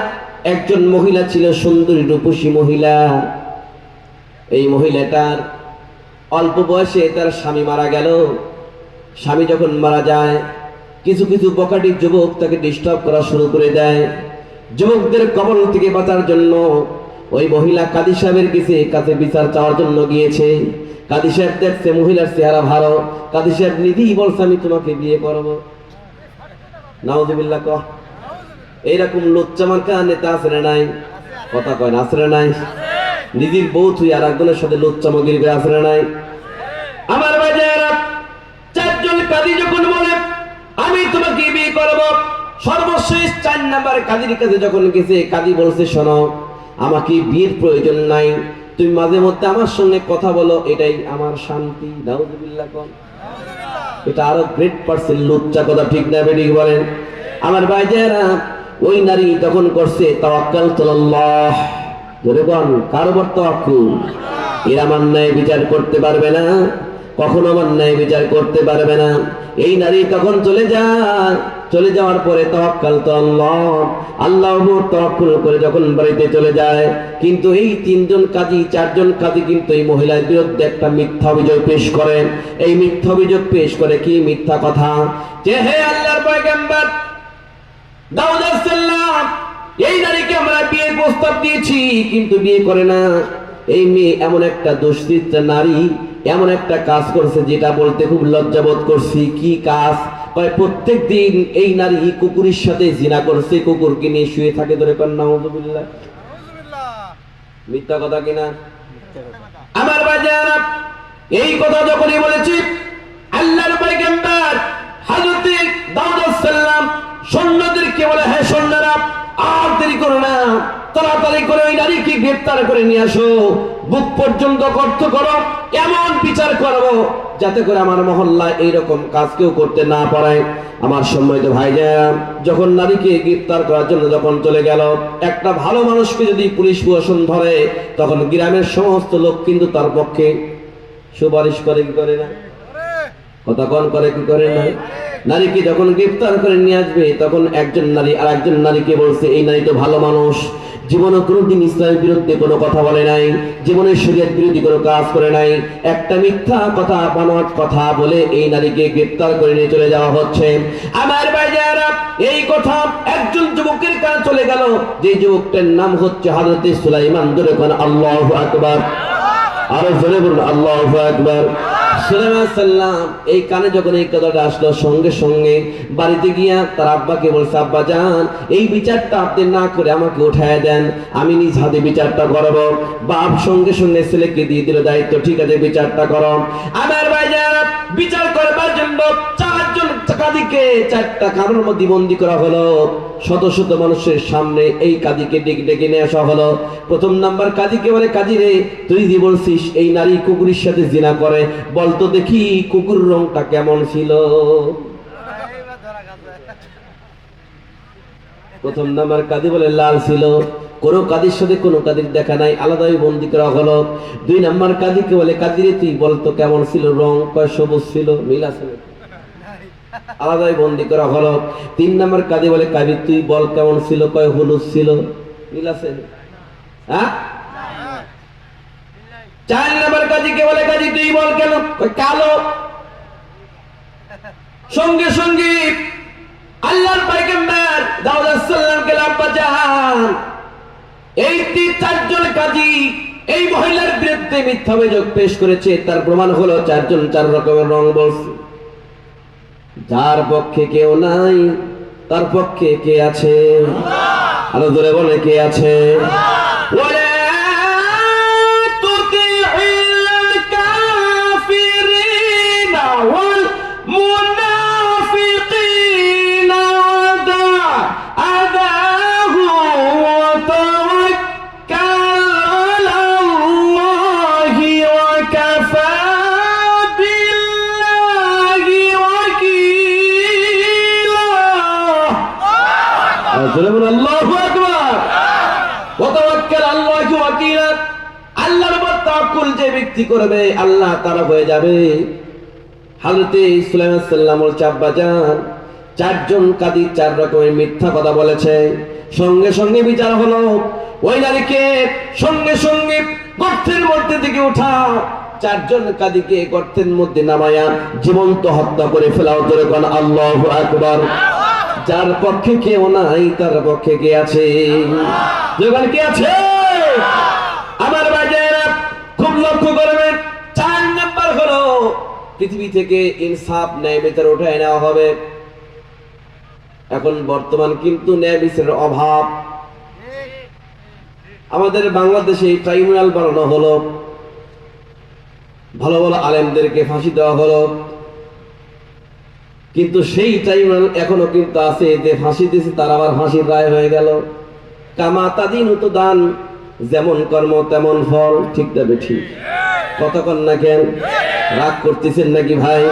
একজন মহিলা ছিল, সুন্দরী রূপসী মহিলা। এই মহিলাটার অল্প বয়সে তার স্বামী মারা গেল। স্বামী যখন মারা যায়, কিছু কিছু বকাটি যুবক তাকে ডিস্টার্ব করা শুরু করে দেয়। যুবকদের কবল থেকে বাঁচার জন্য ওই মহিলা কাজী সাহেবের কাছে বিচার চাওয়ার জন্য গিয়েছে। কাজী সাহেব দেখছে মহিলার চেহারা ভালো, কাজী সাহেব নিজেই বলছে আমি তোমাকে বিয়ে করবো। নাউযুবিল্লাহ। কহ এইরকম লুচ্চামার্কা নেতা আছে না নাই? কথা কয় না, আছে না নাই? নিজের বউ তুই আর একজনের সাথে লুচ্চামগিরি করে আছে না নাই? আমার বাজারা চারজন কাজী যখন বলে আমি তোমাকে বিয়ে করবো, সর্বশেষ 4 নাম্বার কাজীর কাছে যখন গেছে, কাজী বলছে শোনো, আমাকে বিয়ের প্রয়োজন নাই, তুমি মাঝে মধ্যে আমার সঙ্গে কথা বলো, এটাই আমার শান্তি। নাউযুবিল্লাহ। কোন এটা আরো গ্রেট পারসন লুচ্চা কথা। ঠিক না বেটি বলেন? আমার ভাইজারা ওই নারী তখন করছে তাওয়াক্কালতু আলাল্লাহ। ধরে কোন কার উপর তাওয়াক্কুল? এরা আমার ন্যায় বিচার করতে পারবে না, কখনো আমার ন্যায় বিচার করতে পারবে না। এই নারী তখন চলে যাওয়ার পরে তাওয়াক্কালতু আল্লাহ, আল্লাহর উপর তাওয়াক্কুল করে যখন বাড়িতে চলে যায়, কিন্তু এই 4জন কাজী কিন্তু এই মহিলার বিরুদ্ধে একটা মিথ্যা অভিযোগ পেশ করেন। এই মিথ্যা অভিযোগ পেশ করে কি মিথ্যা কথা? যে হে আল্লাহর পয়গম্বর দাউদ আলাইহিস সালাম, এই নারীকে আমরা বিয়ের প্রস্তাব দিয়েছি কিন্তু বিয়ে করে না। এই মেয়ে এমন একটা দুশ্চিন্তা নারী, এমন একটা কাজ করছে যেটা বলতে খুব লজ্জাবোধ করছি। কি কাজ? প্রত্যেক দিন এই নারী কুকুরের সাথে জিনা করছে, কুকুরকে নিয়ে শুয়ে থাকে। ধরে কর নাউযুবিল্লাহ। মিথ্যা কথা কিনা? আমার বাজারা এই কথা যখনই বলেছি, আল্লাহর পয়গম্বর হযরত দাউদ আলাইহিস সালাম সৈন্যদেরকে বলে, হ্যাঁ সৈন্যরা আর দেরি করো না, তাড়াতাড়ি করে ওই নারীকে গ্রেফতার করে নিয়ে আসো, বুক পর্যন্ত গর্ত করো, এমন বিচার করবো যাতে করে আমার মহল্লায় এইরকম কাজ কেউ করতে না পারে। আমার সম্মানিত ভাইজান, যখন নারীকে গ্রেফতার করার জন্য যখন চলে গেল, একটা ভালো মানুষকে যদি পুলিশ প্রশাসন ধরে, তখন গ্রামের সমস্ত লোক কিন্তু তার পক্ষে সুপারিশ করে কি করে না? কথা কোন করে কি করে না? নারীকে যখন গ্রেফতার করে নিয়ে আসবে, তখন একজন নারী আর একজন নারীকে বলছে এই নারী তো ভালো মানুষ, জীবনে কোনোদিন ইসলামের বিরুদ্ধে কোনো কথা বলে নাই, জীবনের শরীয়ত বিরোধী কোনো কাজ করে নাই, একটা মিথ্যা কথা বানোয়াট কথা বলে এই নারীকে গ্রেফতার করে নিয়ে চলে যাওয়া হচ্ছে। আমার ভাইজারা এই কথা একজন যুবকের কাছে চলে গেল, যে যুবকটার নাম হচ্ছে হযরত সুলাইমান। ধরে কোন আল্লাহু আকবার, আরো জোরে বলুন আল্লাহু আকবার। সুলাইমান সাল্লাম এই কানে যখন এই কথাটা আসলো, সঙ্গে সঙ্গে বাড়িতে গিয়া তার আব্বাকে বলছে, আব্বা জান এই বিচারটা আপনি না করে আমাকে উঠায় দেন, আমি নিজ হাতে বিচারটা করব। বাপ সঙ্গে সঙ্গে ছেলেকে দিয়ে দিল দায়িত্ব, ঠিক আছে বিচারটা করো। আমার ভাইজান বিচার করবার জন্য 4জন কাজীকে 4টা কামরার মধ্যে বন্দী করা হলো। শত শত মানুষের সামনে এই কাজীকে ডেকে নিয়ে আসা হলো। প্রথম নাম্বার কাজীকে বলে, কাজী রে, তুই যে বলছিস এই নারী কুকুরের সাথে জিনা করে, বলতো দেখি কুকুর রংটা কেমন ছিল? প্রথম নাম্বার কাজী বলে লাল ছিল। কোন কাজীর সাথে কোন কাজীর দেখা নাই, আলাদাই বন্দী করা হলো। 2 নাম্বার কাজীকে বলে, কাজী রে তুই বলতো কেমন ছিল রং? কয় সবুজ ছিল। মিল আছে? আলাদাই বন্দী করা হলো। 3 নাম্বার কাজী বলে, কাজী তুই বল কেমন ছিল? কয় হলুদ ছিল। মিল আছে? হ্যাঁ। 4 নাম্বার কাজীকে বলে, কাজী তুই বল কেন? কয় কালো। সঙ্গে সঙ্গে আল্লাহর পয়গম্বর দাউদ আলাইহিস সালামকে আব্বা জান এই 4জন কাজী এই মহিলার বিরুদ্ধে মিথ্যা অভিযোগ পেশ করেছে, তার প্রমাণ হলো 4জন 4 রকমের রং বলছে। যার পক্ষে কেউ নাই তার পক্ষে কে আছে? আরো জোরে বলে কে আছে? আল্লাহু আকবার। আল্লাহর উপর তাওয়াক্কুল যে ব্যক্তি করবে আল্লাহ তাআলা হয়ে যাবে। হযরতে সুলাইমান আলাইহিস সালামের চাব্বাজান চারজন কাদি চার রকমের মিথ্যা কথা বলেছে, সঙ্গে সঙ্গে বিচার হলো ওই নারীকে সঙ্গে সঙ্গে গর্তের মধ্যে থেকে উঠাও, চারজন কাদিকে গর্তের মধ্যে নামায়া জীবন্ত হত্যা করে ফেলাও। ধরে কোন আল্লাহু আকবার। যার পক্ষে কেউ নাই তার পক্ষে কে আছে? যখন কে আছে? আমার ভাইয়েরা খুব লক্ষ্য করবেন, 4 নাম্বার হলো পৃথিবী থেকে ইনসাফ ন্যায় বিচার উঠায় নেওয়া হবে। এখন বর্তমান কিন্তু ন্যায় বিচারের অভাব। আমাদের বাংলাদেশে ট্রাইব্যুনাল বানানো হলো, ভালো ভালো আলেমদেরকে ফাঁসি দেওয়া হলো, কিন্তু সেই ট্রাইব্যুনাল এখনো কিন্তু আছে, যে ফাঁসি দিয়েছে তার আবার ফাঁসির রায় হয়ে গেল। কামাতাদিন উতদান, যেমন কর্ম তেমন ফল। ঠিক তবে ঠিক কতক্ষণ না কেন রাগ করতেছেন নাকি ভাই?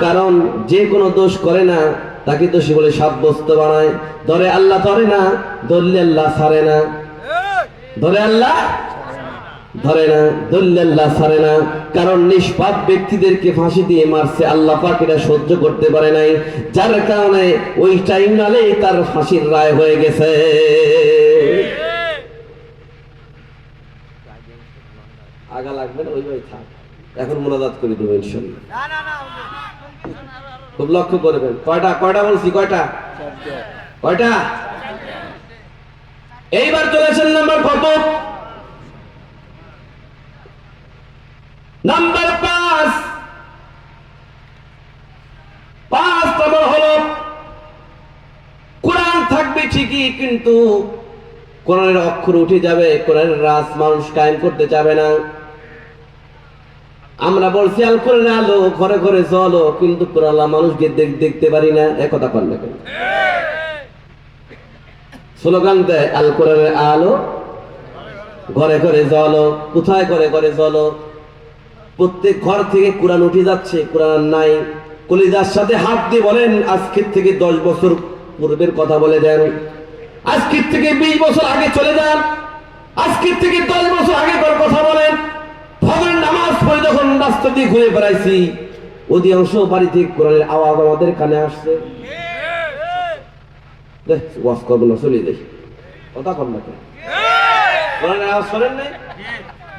কারণ যে কোনো দোষ করে না তাকে দোষী বলে সাব্যস্ত বানায়। ধরে আল্লাহ ধরে না, ধরলে আল্লাহ ছাড়ে না। ধরে আল্লাহ ধরে না, ধরলে আল্লাহ ছাড়ে না। কারণ নিষ্পাপ ব্যক্তিদেরকে ফাঁসি দিয়ে মারছে, আল্লাহ পাক এটা সহ্য করতে পারে নাই, যার কারণে ওই ট্রাইব্যুনালে তার ফাঁসির রায় হয়ে গেছে। আগা লাগবে না, ওই ভাই থাক, এখন মোনাজাত করে দেবো ইনশাআল্লাহ। খুব লক্ষ্য করবেন। কয়টা কয়টা বলছি? কয়টা কয়টা? এইবার চলেছেন নাম্বার কত? নাম্বার 5। 5 নম্বর হলো কোরআন থাকবে ঠিকই, কিন্তু কোরআনের অক্ষর উঠে যাবে, কোরআনের রাস মানুষ কায়েম করতে যাবে না। আমরা বলছি আল কোরআনের আলো ঘরে ঘরে জ্বলো, কিন্তু কোরআন মানুষকে দেখতে পারি না। একথা কর না কেন? স্লোগান দেয় আল কোরআনের আলো ঘরে ঘরে জ্বলো। কোথায় ঘরে ঘরে জ্বলো? প্রত্যেক ঘর থেকে কোরআন উঠে যাচ্ছে, কোরআন নাই। কলিজার সাথে হাত দিয়ে বলেন, আজকের থেকে 10 বছর পূর্বের কথা বলে দেন, আজকের থেকে 20 বছর আগে চলে যান, আজকের থেকে 10 বছর আগে কথা বলেন। ফজরের নামাজ পড়ে যখন রাস্তা দিয়ে ঘুরে বেড়াইছি, অধিকাংশ বাড়ি থেকে কোরআনের আওয়াজ আমাদের কানে আসছে। ওয়াজ করবো না, চলে যাই। কথা কর না কেন? কোরআনের আওয়াজ শোনেন নাই?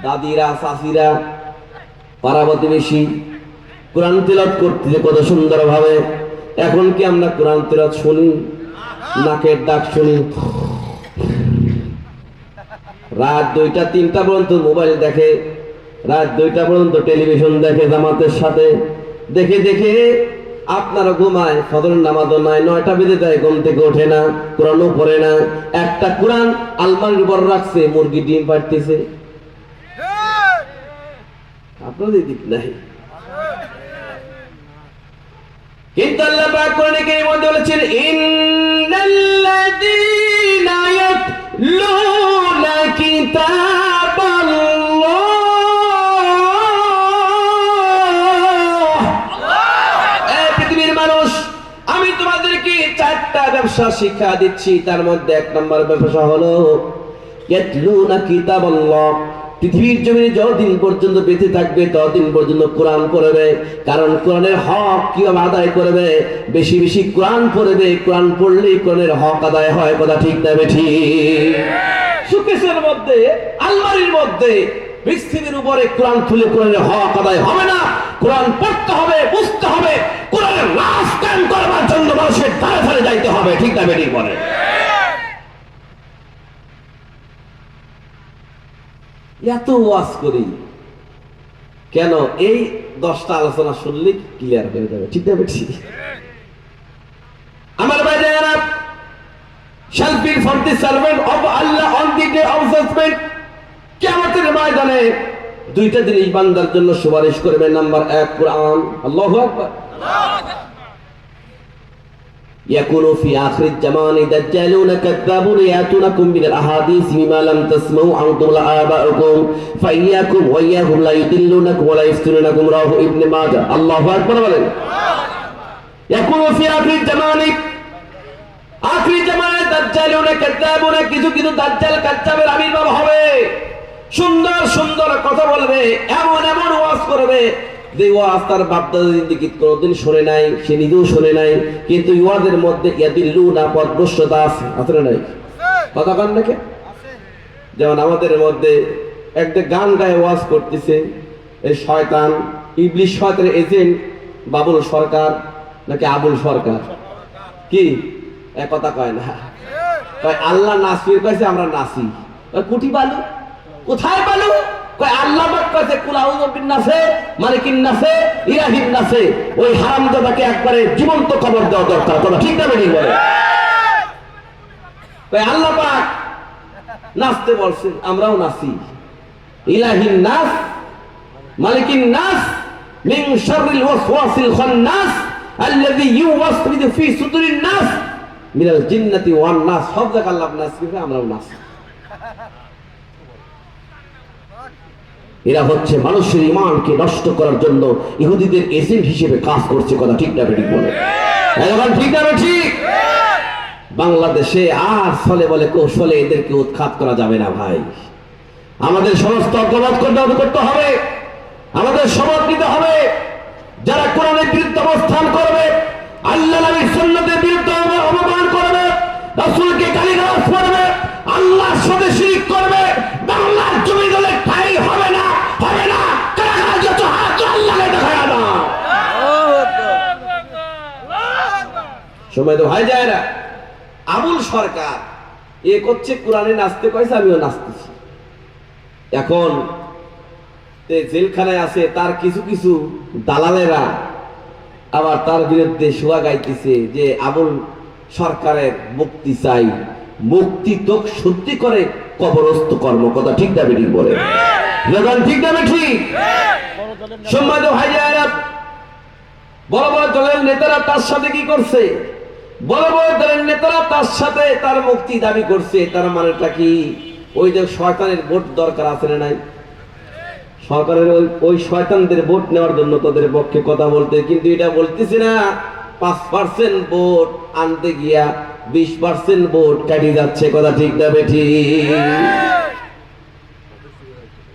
দাদিরা চাচিরা পাড়া প্রতিবেশী কোরআন তিলাওয়াত করতে কত সুন্দর ভাবে। এখন কি আমরা কোরআন তিলাওয়াত শুনি? নাকের ডাক শুনি। রাত 2টা 3টা পর্যন্ত মোবাইল দেখে, রাত 2টা পর্যন্ত টেলিভিশন দেখে জামাতের সাথে। দেখে দেখে আপনারা ঘুমায়, ফজরের নামাজও নাই, 9টা বেজে যায়, ঘুম থেকে ওঠে না, কোরআনও পড়ে না। একটা কোরআন আলমারির উপর রাখছে, মুরগি ডিম পাড়তেছে। আপনাদের দিক নাই, কিন্তু আল্লাহ পাক কোরআনে কারীমের মধ্যে বলেছেন, ইন্নাল্লাযীনা ইয়াতলুনা কিতাবাল্লাহ। এই পৃথিবীর মানুষ, আমি তোমাদেরকে 4টা ব্যবসা শিক্ষা দিচ্ছি, তার মধ্যে 1 নম্বর ব্যবসা হলো ইয়াতলুনা কিতাবাল্লাহ। পৃথিবীর জমিনে যতদিন পর্যন্ত বেঁচে থাকবে ততদিন পর্যন্ত কোরআন পড়বে। কারণ কোরআনের হক কিভাবে আদায় করবে? বেশি বেশি কোরআন পড়বে। কোরআন পড়লেই কোরআনের হক আদায় হয়। কথা ঠিক না ঠিক? সুকেশের মধ্যে, আলমারির মধ্যে, পৃথিবীর উপরে কোরআন খুলে কোরআনের হক আদায় হবে না। কোরআন পড়তে হবে, বুঝতে হবে, কোরআনের রাস কায়েম করবার জন্য মানুষের ধারে ধারে যাইতে হবে। ঠিক না বেঠিক বলে? এত ওয়াজ করি কেন? এই 10টা আলোচনা শুনলে ক্লিয়ার হয়ে যাবে। ঠিক না বেঠিক? আমার ভাইরা the servant of Allah on the day of judgment. কিয়ামতের ময়দানে দুইটা জিনিস বান্দার জন্য সুপারিশ করবে। নাম্বার 1 কোরআন। আল্লাহু আকবার। يكون في آخر الزمان دجالون كذابون يأتونكم بالأحاديث بما لم تسمعوا أنتم ولا آباؤكم فإياكم وإياهم لا يضلونكم ولا يفتنونكم رواه ابن ماجه الله أكبر বলেন يكون في آخر الزمان আখরি জামানায় দাজ্জালুনা কাযাবুনা কিছু কিছু দাজ্জাল কাজ্জাবের আবির্ভাব হবে। সুন্দর সুন্দর কথা বলবে, এমন এমন ওয়াজ করবে যে ওয়াজ তার বাপ-দাদা জিন্দেগিতে কোনোদিন শুনে নাই, সে নিজেও শুনে নাই, কিন্তু ওয়াজের মধ্যে ইয়াদিল্লুনা পথভ্রষ্টতা আছে না নাই? কথা কান নাকি? যেমন আমাদের মধ্যে একটা গান গায়ে ওয়াজ করতেছে, এই শয়তান ইবলিশ শয়তানের এজেন্ট বাবুল সরকার নাকি আবুল সরকার, কি এক কথা কয় না, কয় আল্লাহ নাসির কইছে আমরা নাসি, কয় কুটি বালু কোথায় বালু, কয় আল্লাহ পাক কইছে কুল আউযু বিন্নাসে মালিকিন নাসে ইলাহিন নাসে। ওই হারামজাদাকে একবারে জীবন্ত খবর দেওয়া দরকার। কথা ঠিক না বেঠিক বলে? কয় আল্লাহ পাক নাচতে বলছেন, আমরাও নাচি। ইলাহিন নাস মালিকিন নাস মিন শাররিল ওয়াসওয়াসিল খান্নাস আল্লাযী ইউওয়াসবিদু ফি সুদুরিন নাস মিনাল জিন্নাতি ওয়ান নাস। সব জায়গায় আল্লাহ নাচ করে, আমরাও নাচি। এরা হচ্ছে মানুষের ঈমানকে নষ্ট করার জন্য ইহুদিদের এজেন্ট হিসেবে কাজ করছে। কথা ঠিক না বেঠিক বলে? এখন ঠিক না বেঠিক? বাংলাদেশে আর ছলে বলে কৌশলে এদেরকে উৎখাত করা যাবে না ভাই। আমাদের সমস্ত অপরাধ করতে হবে, আমাদের সমাজ নিতে হবে। যারা কোরআনের বিরুদ্ধে অবস্থান করবে, আল্লাহ নবীর সুন্নতের বিরুদ্ধে অবমান করবে, রাসূলকে গালিগালাজ করবে, আল্লাহর সাথে শিরক করবে, বাংলার জমি দলে ঠাঁই হবে না, হবে না। কারা যত হাত আল্লাহকে দেখায় না। সময় তো ভাই যায় না। আবুল সরকার এ করছে কোরআনে নাচতে কইছে, আমিও নাচতেছি। এখন জেলখানায় আছে, তার কিছু কিছু দালালেরা আবার তার বিরুদ্ধে শোয়া গাইতেছে যে আবুল সরকারের মুক্তি চাই, মুক্তি তো সত্যি করে কবরস্থ কর্ম। কথা ঠিক না বেঠিক বলে? যখন ঠিক না বেঠিক? সম্মানিত ভাইরা, বড় বড় দলের নেতারা তার সাথে কি করছে? বড় বড় দলের নেতারা তার সাথে তার মুক্তি দাবি করছে। তার মানেটা কি? ওই যে শয়তানের ভোট দরকার আছে না নাই? সরকারের ওই শয়তানদের ভোট নেওয়ার জন্য তাদের পক্ষে কথা বলতে, কিন্তু এটা বলতেছে না 5% ভোট আনতে গিয়া 20% ভোট কাটি যাচ্ছে। কথা ঠিক না বেঠিক?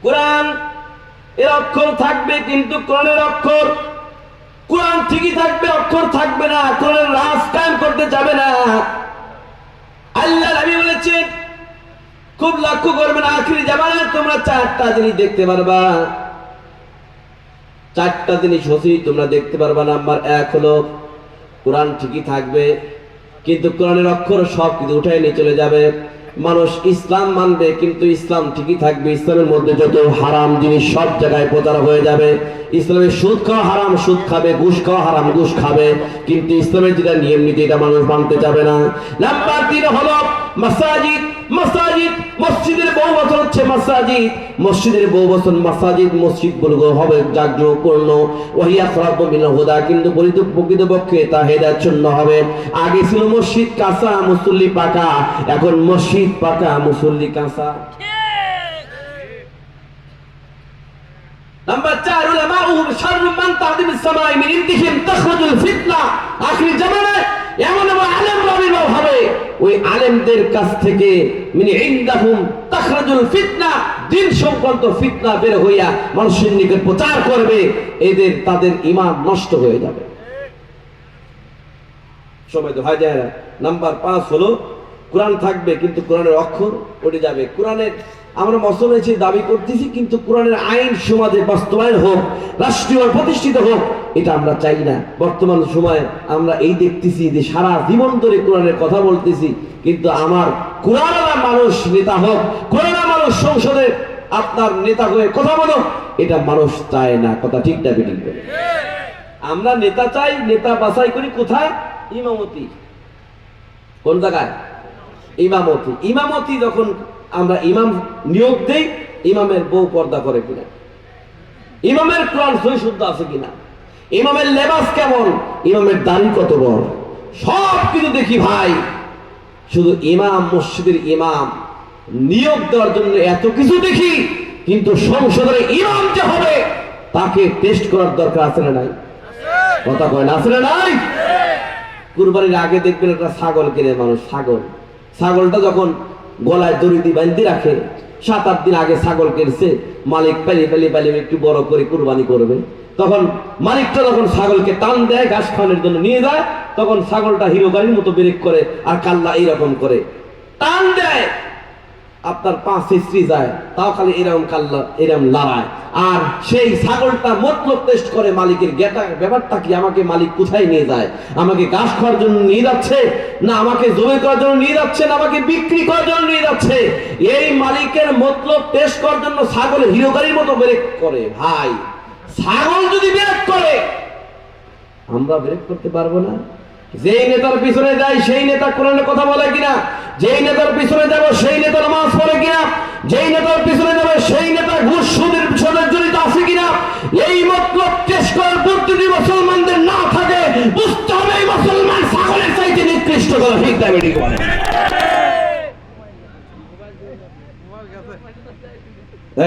কোরআন এর অক্ষর থাকবে, কিন্তু কোরআনের অক্ষর, কোরআন ঠিকই থাকবে, অক্ষর থাকবে না। কোরআনের রাজ কায়েম করতে যাবে না। আল্লাহ নবী বলেছেন, খুব লক্ষ্য করবেন, আখিরি জামানায় তোমরা 4টা জিনিস দেখতে পারবা। 4টা জিনিস হচ্ছে তোমরা দেখতে পারবা। নাম্বার 1 হলো কোরআন ঠিকই থাকবে, কিন্তু কোরআনের অক্ষর সব কিছু উঠায় নিয়ে চলে যাবে। মানুষ ইসলাম মানবে, কিন্তু ইসলাম ঠিকই থাকবে। ইসলামের মধ্যে যত হারাম জিনিস সব জায়গায় প্রচার হয়ে যাবে। ইসলামের সুদ খাওয়া হারাম, সুদ খাবে, ঘুষ খাওয়া হারাম, ঘুষ খাবে, কিন্তু ইসলামের যেটা নিয়ম নীতি এটা মানুষ মানতে যাবে না। নাম্বার 3 হলো মাসাজিদ। মাসাজিদ, মসজিদের বহু বছর হচ্ছে মাসাজিদ, মসজিদের বহু বছর মাসাজিদ, মসজিদ বলবো হবে জাগ্রপূর্ণ। ওহিয়া খরাবু মিনাল হুদা, কিন্তু প্রকৃতপক্ষে তা হেদায়েতশূন্য হবে। আগে ছিল মসজিদ কাঁচা, মুসল্লি পাকা, এখন মসজিদ পাকা, মুসল্লি কাঁচা। নাম্বার 4 উলামাউহুম শাররু মান তাহদিমিস সামাই মিন ইনতিহিম তাখরুজুল ফিতনা। আখিরি জামানায় এমন এমন আলেমরা আবির্ভাব হবে, ওই আলেমদের কাছ থেকে মিন ইনদাহুম তাখরুজুল ফিতনা, দিন সংক্রান্ত ফিতনা বের হইয়া মানুষের নিকট প্রচার করবে। এদের তাদের ঈমান নষ্ট হয়ে যাবে। সময় তো ভাই যায় না। নাম্বার 5 হলো কোরআন থাকবে, কিন্তু কোরআনের অক্ষর উঠে যাবে। কোরআনের আমরা মুসলমান দাবি করতেছি, কিন্তু কোরআনের আইন সমাজে বাস্তবায়ন হোক, রাষ্ট্রীয় প্রতিষ্ঠিত হোক, এটা আমরা চাই না। বর্তমান সময়ে আমরা এই দেখতেছি যে সারা জীবন ধরে কোরআনের কথা বলতেছি, কিন্তু আমার কোরআনওয়ালা মানুষ নেতা হোক, কোরআনওয়ালা মানুষ সংসদে আপনার নেতা হয়ে কথা বলো, এটা মানুষ চায় না। কথা ঠিক না বেঠিক? আমরা নেতা চাই, নেতা বাছাই করি কোথায়? ইমামতি। কোন জায়গায়? ইমামতি, ইমামতি যখন আমরা ইমাম নিয়োগ দেই, ইমামের বউ পর্দা করে কিনা, ইমামের কোরআন সহি শুদ্ধ আছে কিনা, ইমামের লেবাস কেমন, ইমামের দাড়ি কত বড়, সব কিছু দেখি ভাই। শুধু ইমাম, মসজিদের ইমাম নিয়োগ দেওয়ার জন্য এত কিছু দেখি, কিন্তু সংসদের ইমাম যে হবে তাকে টেস্ট করার দরকার আছে না নাই? কথা কয় না, আছে না নাই? কুরবানির আগে দেখবেন একটা ছাগল কিনে মানুষ, ছাগলটা যখন গলায় দড়ি দিয়ে বাঁধতে রাখে, 7-8 দিন আগে ছাগল কিনছে, মালিক পালি একটু বড় করে কুরবানি করবে, তখন মালিকটা যখন ছাগলকে টান দেয় ঘাস খাওয়ানোর জন্য নিয়ে যায়, তখন ছাগলটা হিরো গাড়ির মতো ব্রেক করে আর কাল্লা এইরকম করে টান দেয়, আপনার 5 হিস্ট্রি যায়, তাও খালি এরকম কাল্লা এরকম লড়ায়। আর সেই ছাগলটা মতলব টেস্ট করে মালিকের ব্যাপারটা কি, আমাকে মালিক কোথায় নিয়ে যায়, আমাকে ঘাস খাওয়ার জন্য নিয়ে যাচ্ছে, না আমাকে জমি করার জন্য নিয়ে যাচ্ছে, না আমাকে বিক্রি করার জন্য নিয়ে যাচ্ছে। এই মালিকের মতলব টেস্ট করার জন্য ছাগল হিরো গাড়ির মতো ব্রেক করে। ভাই, ছাগল যদি ব্রেক করে, আমরা ব্রেক করতে পারবো না? যেই নেতার পিছনে যাই সেই নেতা কোরআনের কথা বলে কিনা, যেই নেতার পিছনে যাব সেই নেতা নামাজ পড়ে কিনা, যেই নেতার পিছনে যাবে সেই নেতা ঘুষ সুদের সাথে জড়িত আছে কিনা, এই মতলব টেস্ট করার পদ্ধতি মুসলমানদের না থাকে, বুঝতে হবে এই মুসলমান ছাগলের চাইতে নিকৃষ্ট। করে ঠিক তাই বেটি বলে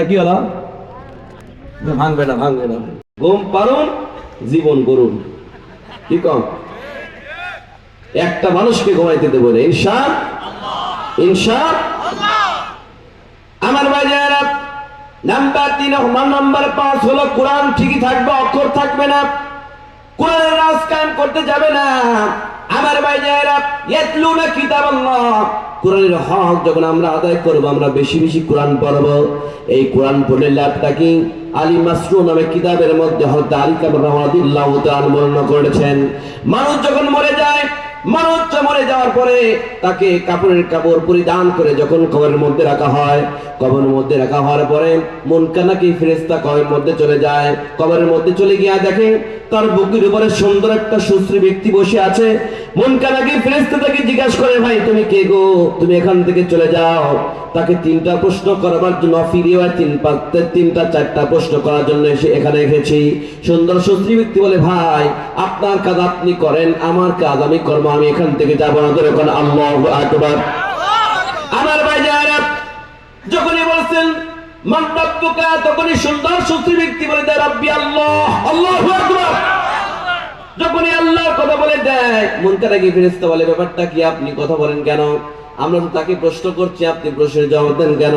কি হলো? ভাঙবে না। ঘুম পারুন, জীবন করুন, কি কম? একটা মানুষকে ঘুমাইতে দেব না, ইনশাআল্লাহ। আমার ভাইজানেরা, নাম্বার 3 নাম্বার 5 হলো কোরআন ঠিকই থাকবে, অক্ষর থাকবে না, কোরআনের রাজ কায়েম করতে যাবে না। আমার ভাইজানেরা, ইয়াতলুনা কিতাবাল্লাহ, কোরআনের হক যখন আমরা আদায় করব, আমরা বেশি বেশি কোরআন পড়ব। এই কোরআন পড়লে লাভটা কি? আলী মাসরুর নামে কিতাবের মধ্যে হযরত আলী রাদিয়াল্লাহু তাআলা বর্ণনা করেছেন, মানুষ যখন মরে যায়, মানুষটা মরে যাওয়ার পরে তাকে কাপড় পরিধান করে যখন কবরের মধ্যে রাখা হয়, কবরের মধ্যে রাখা হওয়ার পরে মুনকার নাকির ফেরেশতা কবরের মধ্যে চলে যায়, কবরের মধ্যে চলে গিয়ে দেখে তার বুকের উপরে সুন্দর একটা সুশ্রী ব্যক্তি বসে আছে। মুনকার নাকির ফেরেশতা তাকে জিজ্ঞাসা করে, ভাই তুমি কে গো, তুমি এখান থেকে চলে যাও। তাকে 3টা প্রশ্ন করার জন্য, ফিরিয়ে 3-4টা প্রশ্ন করার জন্য এখানে এসেছি। সুন্দর সুশ্রী ব্যক্তি বলে, ভাই আপনার কাজ আপনি করেন, আমার কাজ আমি করব, আমি এখান থেকে যাবো না। ধরে এখন আল্লাহু আকবার। আমার ভাই যারা যখনই বলছেন মান রাব্বুকা, তখনই সুন্দর সুশ্রী ব্যক্তি বলে দেয় রাব্বি আল্লাহ, আল্লাহু আকবার। যখনই আল্লাহর কথা বলে দেয়, মুনকার নাকির ফেরেশতা বলে, ব্যাপারটা কি, আপনি কথা বলেন কেন? আমরা তো তাকে প্রশ্ন করছি, আপনি প্রশ্নের জবাব দেন কেন?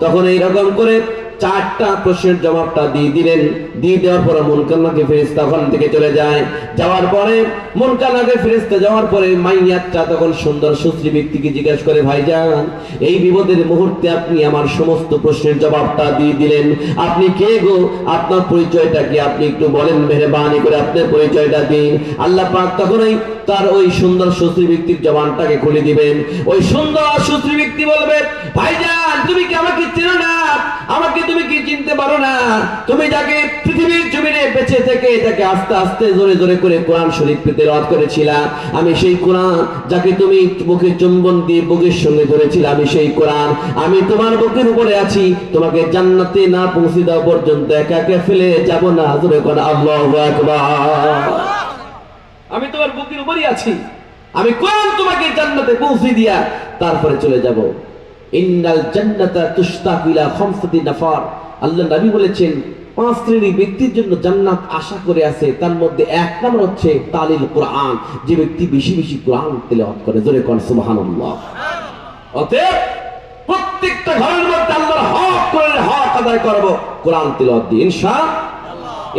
তখন এইরকম করে 4টা প্রশ্নের জবাবটা দিয়ে দেওয়ার পরে মুনকার নাকির ফেরেশতা ওখান থেকে চলে যায়। যাওয়ার পরে মুনকার নাকির ফেরেশতা যাওয়ার পরে মাইয়াতটা তখন সুন্দর সুশ্রী ব্যক্তিকে জিজ্ঞাসা করে, ভাইজান এই বিপদের মুহূর্তে আপনি আমার সমস্ত প্রশ্নের জবাবটা দিয়ে দিলেন, আপনি কে গো, আপনার পরিচয়টা কি, আপনি একটু বলেন, মেহেরবানি করে আপনার পরিচয়টা দিন। আল্লাহ পাক তখনই তার ওই সুন্দর সুশ্রী ব্যক্তির জবানটাকে খুলে দিবেন। ওই সুন্দর সুশ্রী ব্যক্তি বলবে, ভাইজান তুমি কি আমাকে চেনো না, আমাকে তুমি কি চিনতে পারো না? তুমি যাকে পৃথিবীর জমিনে বেঁচে থেকে তাকে আস্তে আস্তে জোরে জোরে করে কোরআন শরীফ তেলাওয়াত করেছিলা, আমি সেই কোরআন যাকে তুমি বুকে চুম্বন দিয়ে বুকের সঙ্গে ধরেছিলে, আমি সেই কোরআন, আমি তোমার বুকের উপরে আছি, তোমাকে জান্নাতে না পৌঁছে দেওয়া পর্যন্ত একা একা ফেলে যাব না। জোরে কোন আল্লাহু আকবার। আমি তোমার বুকের উপরই আছি, আমি কোরআন তোমাকে জান্নাতে পৌঁছে দিয়া তারপরে চলে যাব। ইন্নাল জান্নাতা তুশতাকু ইলা 5 নাফার, আল্লাহ নবী বলেছেন 5 শ্রেণীর ব্যক্তির জন্য জান্নাত আশা করে আছে। তার মধ্যে 1 নম্বর হচ্ছে তালিল কোরআন, যে ব্যক্তি বেশি বেশি কোরআন তেলাওয়াত করে। জোরে কোন সুবহানাল্লাহ। অতএব প্রত্যেকটা ঘরের মধ্যে আল্লাহর হক, কোরআনের হক আদায় করব কোরআন তেলাওয়াত দিয়ে,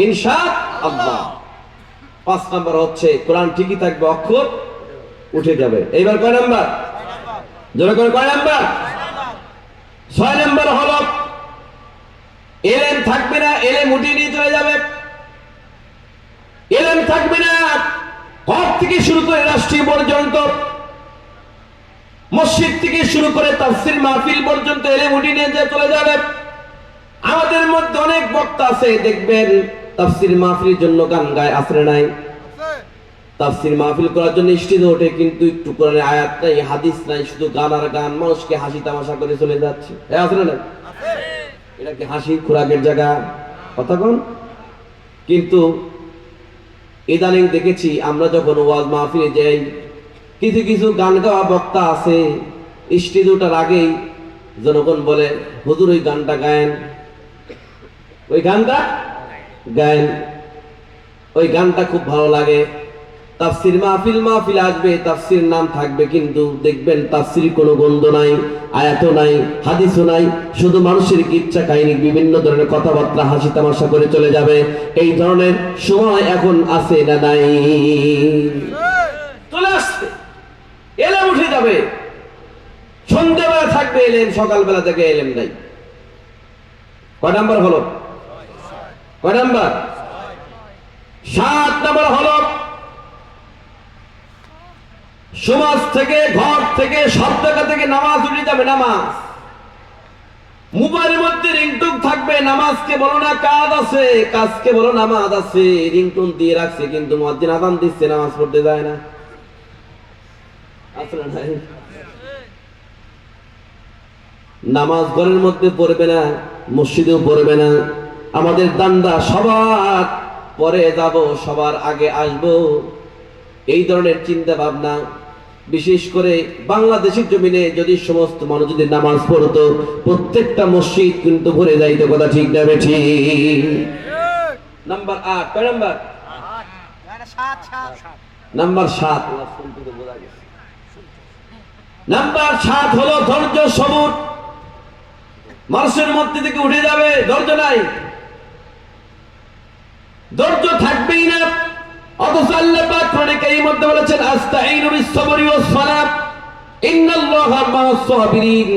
ইনশাআল্লাহ। 5 নম্বর হচ্ছে কোরআন ঠিকই থাকবে, অক্ষর উঠে যাবে। এইবার কয় নাম্বার? জোরে করে কয় নাম্বার? 6 নাম্বার হলো এলেম থাকবে না, এলেম উঠিয়ে নিয়ে চলে যাবে। এলেম থাকবে না, ঘর থেকে শুরু করে রাষ্ট্রীয় পর্যন্ত, মসজিদ থেকে শুরু করে তাফসীর মাহফিল পর্যন্ত এলেম উঠিয়ে নিয়ে চলে যাবে। আমাদের মধ্যে অনেক বক্তা আছে, দেখবেন তাফসীর মাহফিলের জন্য গান গায়, আসরে নাই? তাফসীর মাহফিল করার জন্য স্টেজে ওঠে, কিন্তু একটু কোরআনের আয়াত নাই, হাদিস নাই, শুধু গান আর গান, মানুষকে হাসি তামাশা করে চলে যাচ্ছে। আছে না? এটা কি হাসি খোরাকের জায়গা? কথা কোন? কিন্তু ইদানিং দেখেছি আমরা যখন ওয়াজ মাহফিলে যাই, কিছু কিছু গান গাওয়া বক্তা আছে, স্টেজে ওঠার আগেই জনগণ বলে, হুজুর ওই গানটা গায়েন, ওই গানটা গায়েন, ওই গানটা খুব ভালো লাগে। তাফসীর মাহফিল আসবে, তাফসীর নাম থাকবে, কিন্তু দেখবেন তাফসীর কোনো গন্ধ নাই, আয়াতও নাই, হাদিসও নাই, শুধু মানুষের কিচ্ছা কাহিনী, বিভিন্ন ধরনের কথাবার্তা, হাসি তামাশা করে চলে যাবে। এই ধরনের সময় এখন আছে না নাই? চলে আসছে, এলেম উঠে যাবে। সন্ধ্যাবেলা থাকবে এলেম, সকালবেলা থেকে এলেম নাই। কয় নাম্বার হলো? কয় নাম্বার? 7 নাম্বার হলো সমাজ থেকে, ঘর থেকে, সব জায়গা থেকে নামাজ উঠে যাবে। নামাজ মোবাইলের মধ্যে রিংটোন থাকবে, নামাজকে বলো না কাজ আছে, কাজকে বলো নামাজ আছে, রিংটোন দিয়ে রাখছে, কিন্তু মুয়াজ্জিন আযান দিচ্ছে, নামাজ পড়তে যায় না। আসলে নাই, নামাজ ঘরের মধ্যে পড়বে না, মসজিদেও পড়বে না। আমাদের দান্দা সবার পরে যাব, সবার আগে আসব, এই ধরনের চিন্তা ভাবনা। বিশেষ করে বাংলাদেশের জমিনে যদি সমস্ত মানুষ যদি নামাজ পড়তো, প্রত্যেকটা মসজিদ কিন্তু ভরে যাইতো। কথা ঠিক না বেঠি? নাম্বার 8, কয় নাম্বার? নাম্বার 7। নাম্বার 7 হলো ধৈর্য সবুর। মানুষের মধ্যে থেকে উঠে যাবে, ধৈর্য নাই, ধৈর্য থাকবেই না। অথচ আল্লাহ পাক কোরআনে কারীমের মধ্যে বলেছেন, আস্তাঈনু বিস-সাবরি ওয়াস-সালাত ইন্নাল্লাহা মা'আস সাবিরিন।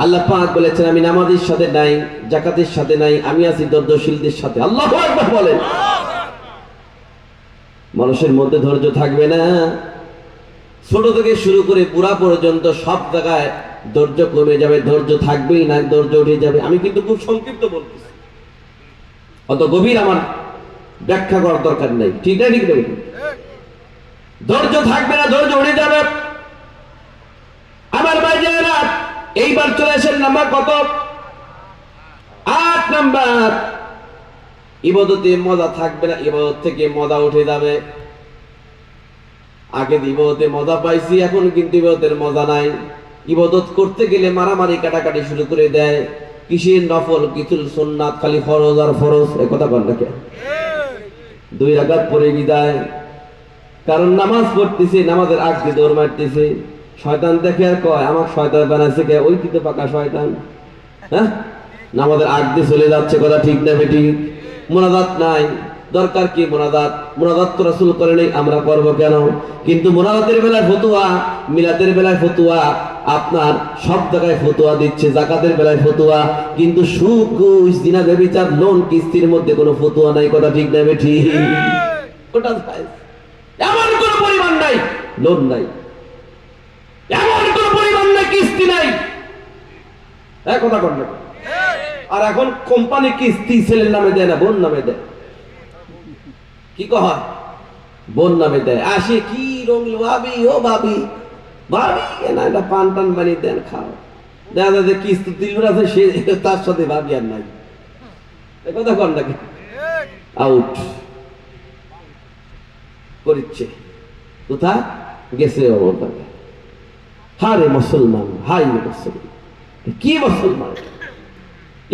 আল্লাহ পাক বলেছেন, আমি নামাজের সাথে নাই, যাকাতের সাথে নাই, আমি আছি ধৈর্যশীলদের সাথে। আল্লাহু আকবার বলেন। মানুষের মধ্যে ধৈর্য থাকবে না, ছোট থেকে শুরু করে বুড়া পর্যন্ত সব জায়গায় ধৈর্য কমে যাবে, ধৈর্য থাকবেই না, ধৈর্য উঠে যাবে। আমি কিন্তু খুব সংক্ষিপ্ত বলতেছি, অত গভীর আমার ব্যাখ্যা করার দরকার নেই। ঠিক না? ঠিক নেই? ধৈর্য থাকবে না, ধৈর্য উঠে যাবে। আমার ভাইয়েরা, এইবার চলে আসেন নাম্বার কত? 8 নাম্বার। ইবাদতে মজা থাকবে না, ইবাদত থেকে মজা উঠে যাবে। আগে ইবাদতে মজা পাইছি, এখন কিন্তু ইবাদতের মজা নাই। ইবাদত করতে গেলে মারামারি কাটাকাটি শুরু করে দেয়। কিসের নফল, কিছু সুন্নাত, খালি ফরজ আর ফরজ। এ কথা বল না কেন? 2 রাকাত পরে বিদায়। কারণ নামাজ পড়তেছে, নামাজের আগ দিয়ে দৌড় মারতেছে। শয়তান দেখে আর কয়, আমার শয়তান বানাইছে কে? ওই কিন্তু পাকা শয়তান। হ্যাঁ, নামাজের আগ দিয়ে চলে যাচ্ছে। কথা ঠিক না বেটি? মুনাজাত নাই, দরকার কি মুনাজাত? মুনাজাত তো রাসূল করে নাই, আমরা করব কেন? কিন্তু মুনাজাতের বেলায় ফতোয়া, মিলাদের বেলায় ফতোয়া, আপনার সব জায়গায় ফতোয়া দিচ্ছে, যাকাতের বেলায় ফতোয়া, কিন্তু সুদ, ঘুষ, জিনা, ব্যভিচার, লোন, কিস্তির মধ্যে কোনো ফতোয়া নাই। কথা ঠিক না বেঠি? ওটা এমন কোনো পরিমাণ নাই, লোন নাই, এমন কোনো পরিমাণ নাই, কিস্তি নাই। এক কথা কর না। আর এখন কোম্পানি কিস্তি ছেলের নামে দেয় না, বোন নামে দেয়। কি কয়? বোন নামে দেয়। আসে কি রঙিল, ভাবি ও ভাবি, ভাবি না, এটা পান টান বানিয়ে দেন, খাও। দেখা যায় যে কিস্তি দিলুর আছে, সে তার সাথে ভাবি আর নাই। কথা কর নাকি? আউট করিচ্ছে। কোথা গেছে? হারে মুসলমান, হাই মুসলমান, কি মুসলমান!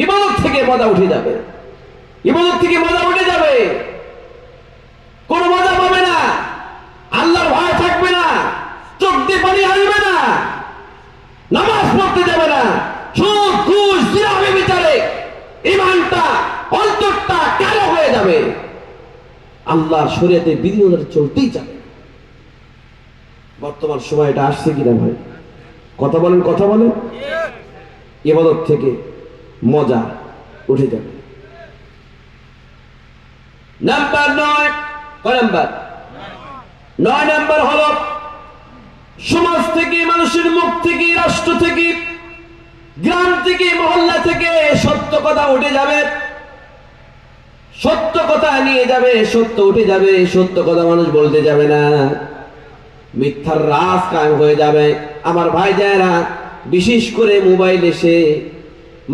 ইবাদত থেকে মজা উঠে যাবে, ইবাদত থেকে মজা উঠে যাবে, কোন মজা পাবে না, আল্লাহর ভয় থাকবে না, চোখ দিয়ে পানি আসবে না, নামাজ পড়তে যাবে না, সুদ, ঘুষ, জিনা, ব্যভিচারে ঈমানটা, অন্তরটা কালো হয়ে যাবে, আল্লাহর শরীয়তে বিধি অনুযায়ী চলতেই যাবে। বর্তমান সময়টা আসছে কিনা ভাই? কথা বলেন, কথা বলেন। ইবাদত থেকে মজা উঠে যাবে। নাম্বার 9, কয় নাম্বার? 9 নাম্বার হলো সমাজ থেকে, মানুষের মুখ থেকে, রাষ্ট্র থেকে, গ্রাম থেকে, মহল্লা থেকে সত্য কথা উঠে যাবে। সত্য কথা নিয়ে যাবে, সত্য উঠে যাবে, সত্য কথা মানুষ বলতে যাবে না, মিথ্যার রাজ কায়েম হয়ে যাবে। আমার ভাই যারা বিশেষ করে মোবাইল এসে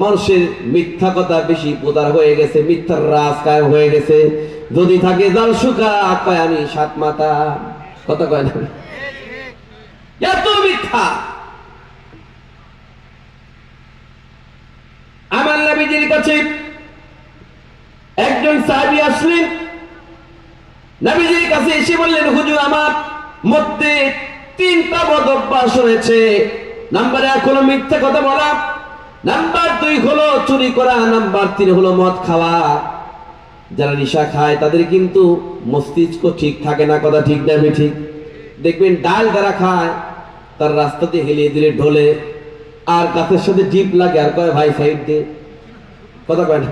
মানুষের মিথ্যা কথা বেশি প্রচার হয়ে গেছে, মিথ্যার রাজ কায়েম হয়ে গেছে। যদি থাকে জাল শুকা কয় আমি সাত মাথা, কথা কয় না, এত মিথ্যা। আমার নবীজির কাছে একজন সাহাবী আসলেন, নবীজির কাছে এসে বললেন, হুজুর আমার মধ্যে তিনটা বদ অভ্যাস রয়েছে। নাম্বার 1 হলো মিথ্যা কথা বলা, নাম্বার 2 হলো চুরি করা, নাম্বার 3 হলো মদ খাওয়া। যারা নেশা খায় তাদের কিন্তু মস্তিষ্ক ঠিক থাকে না, কথা ঠিক না ঠিক? দেখবেন ডাল যারা খায় তার রাস্তাতে হেলিয়ে দিলে ঢোলে, আর গাছের সাথে ডিপ লাগে আর কয় ভাই সাইড দে, কথা কয় না?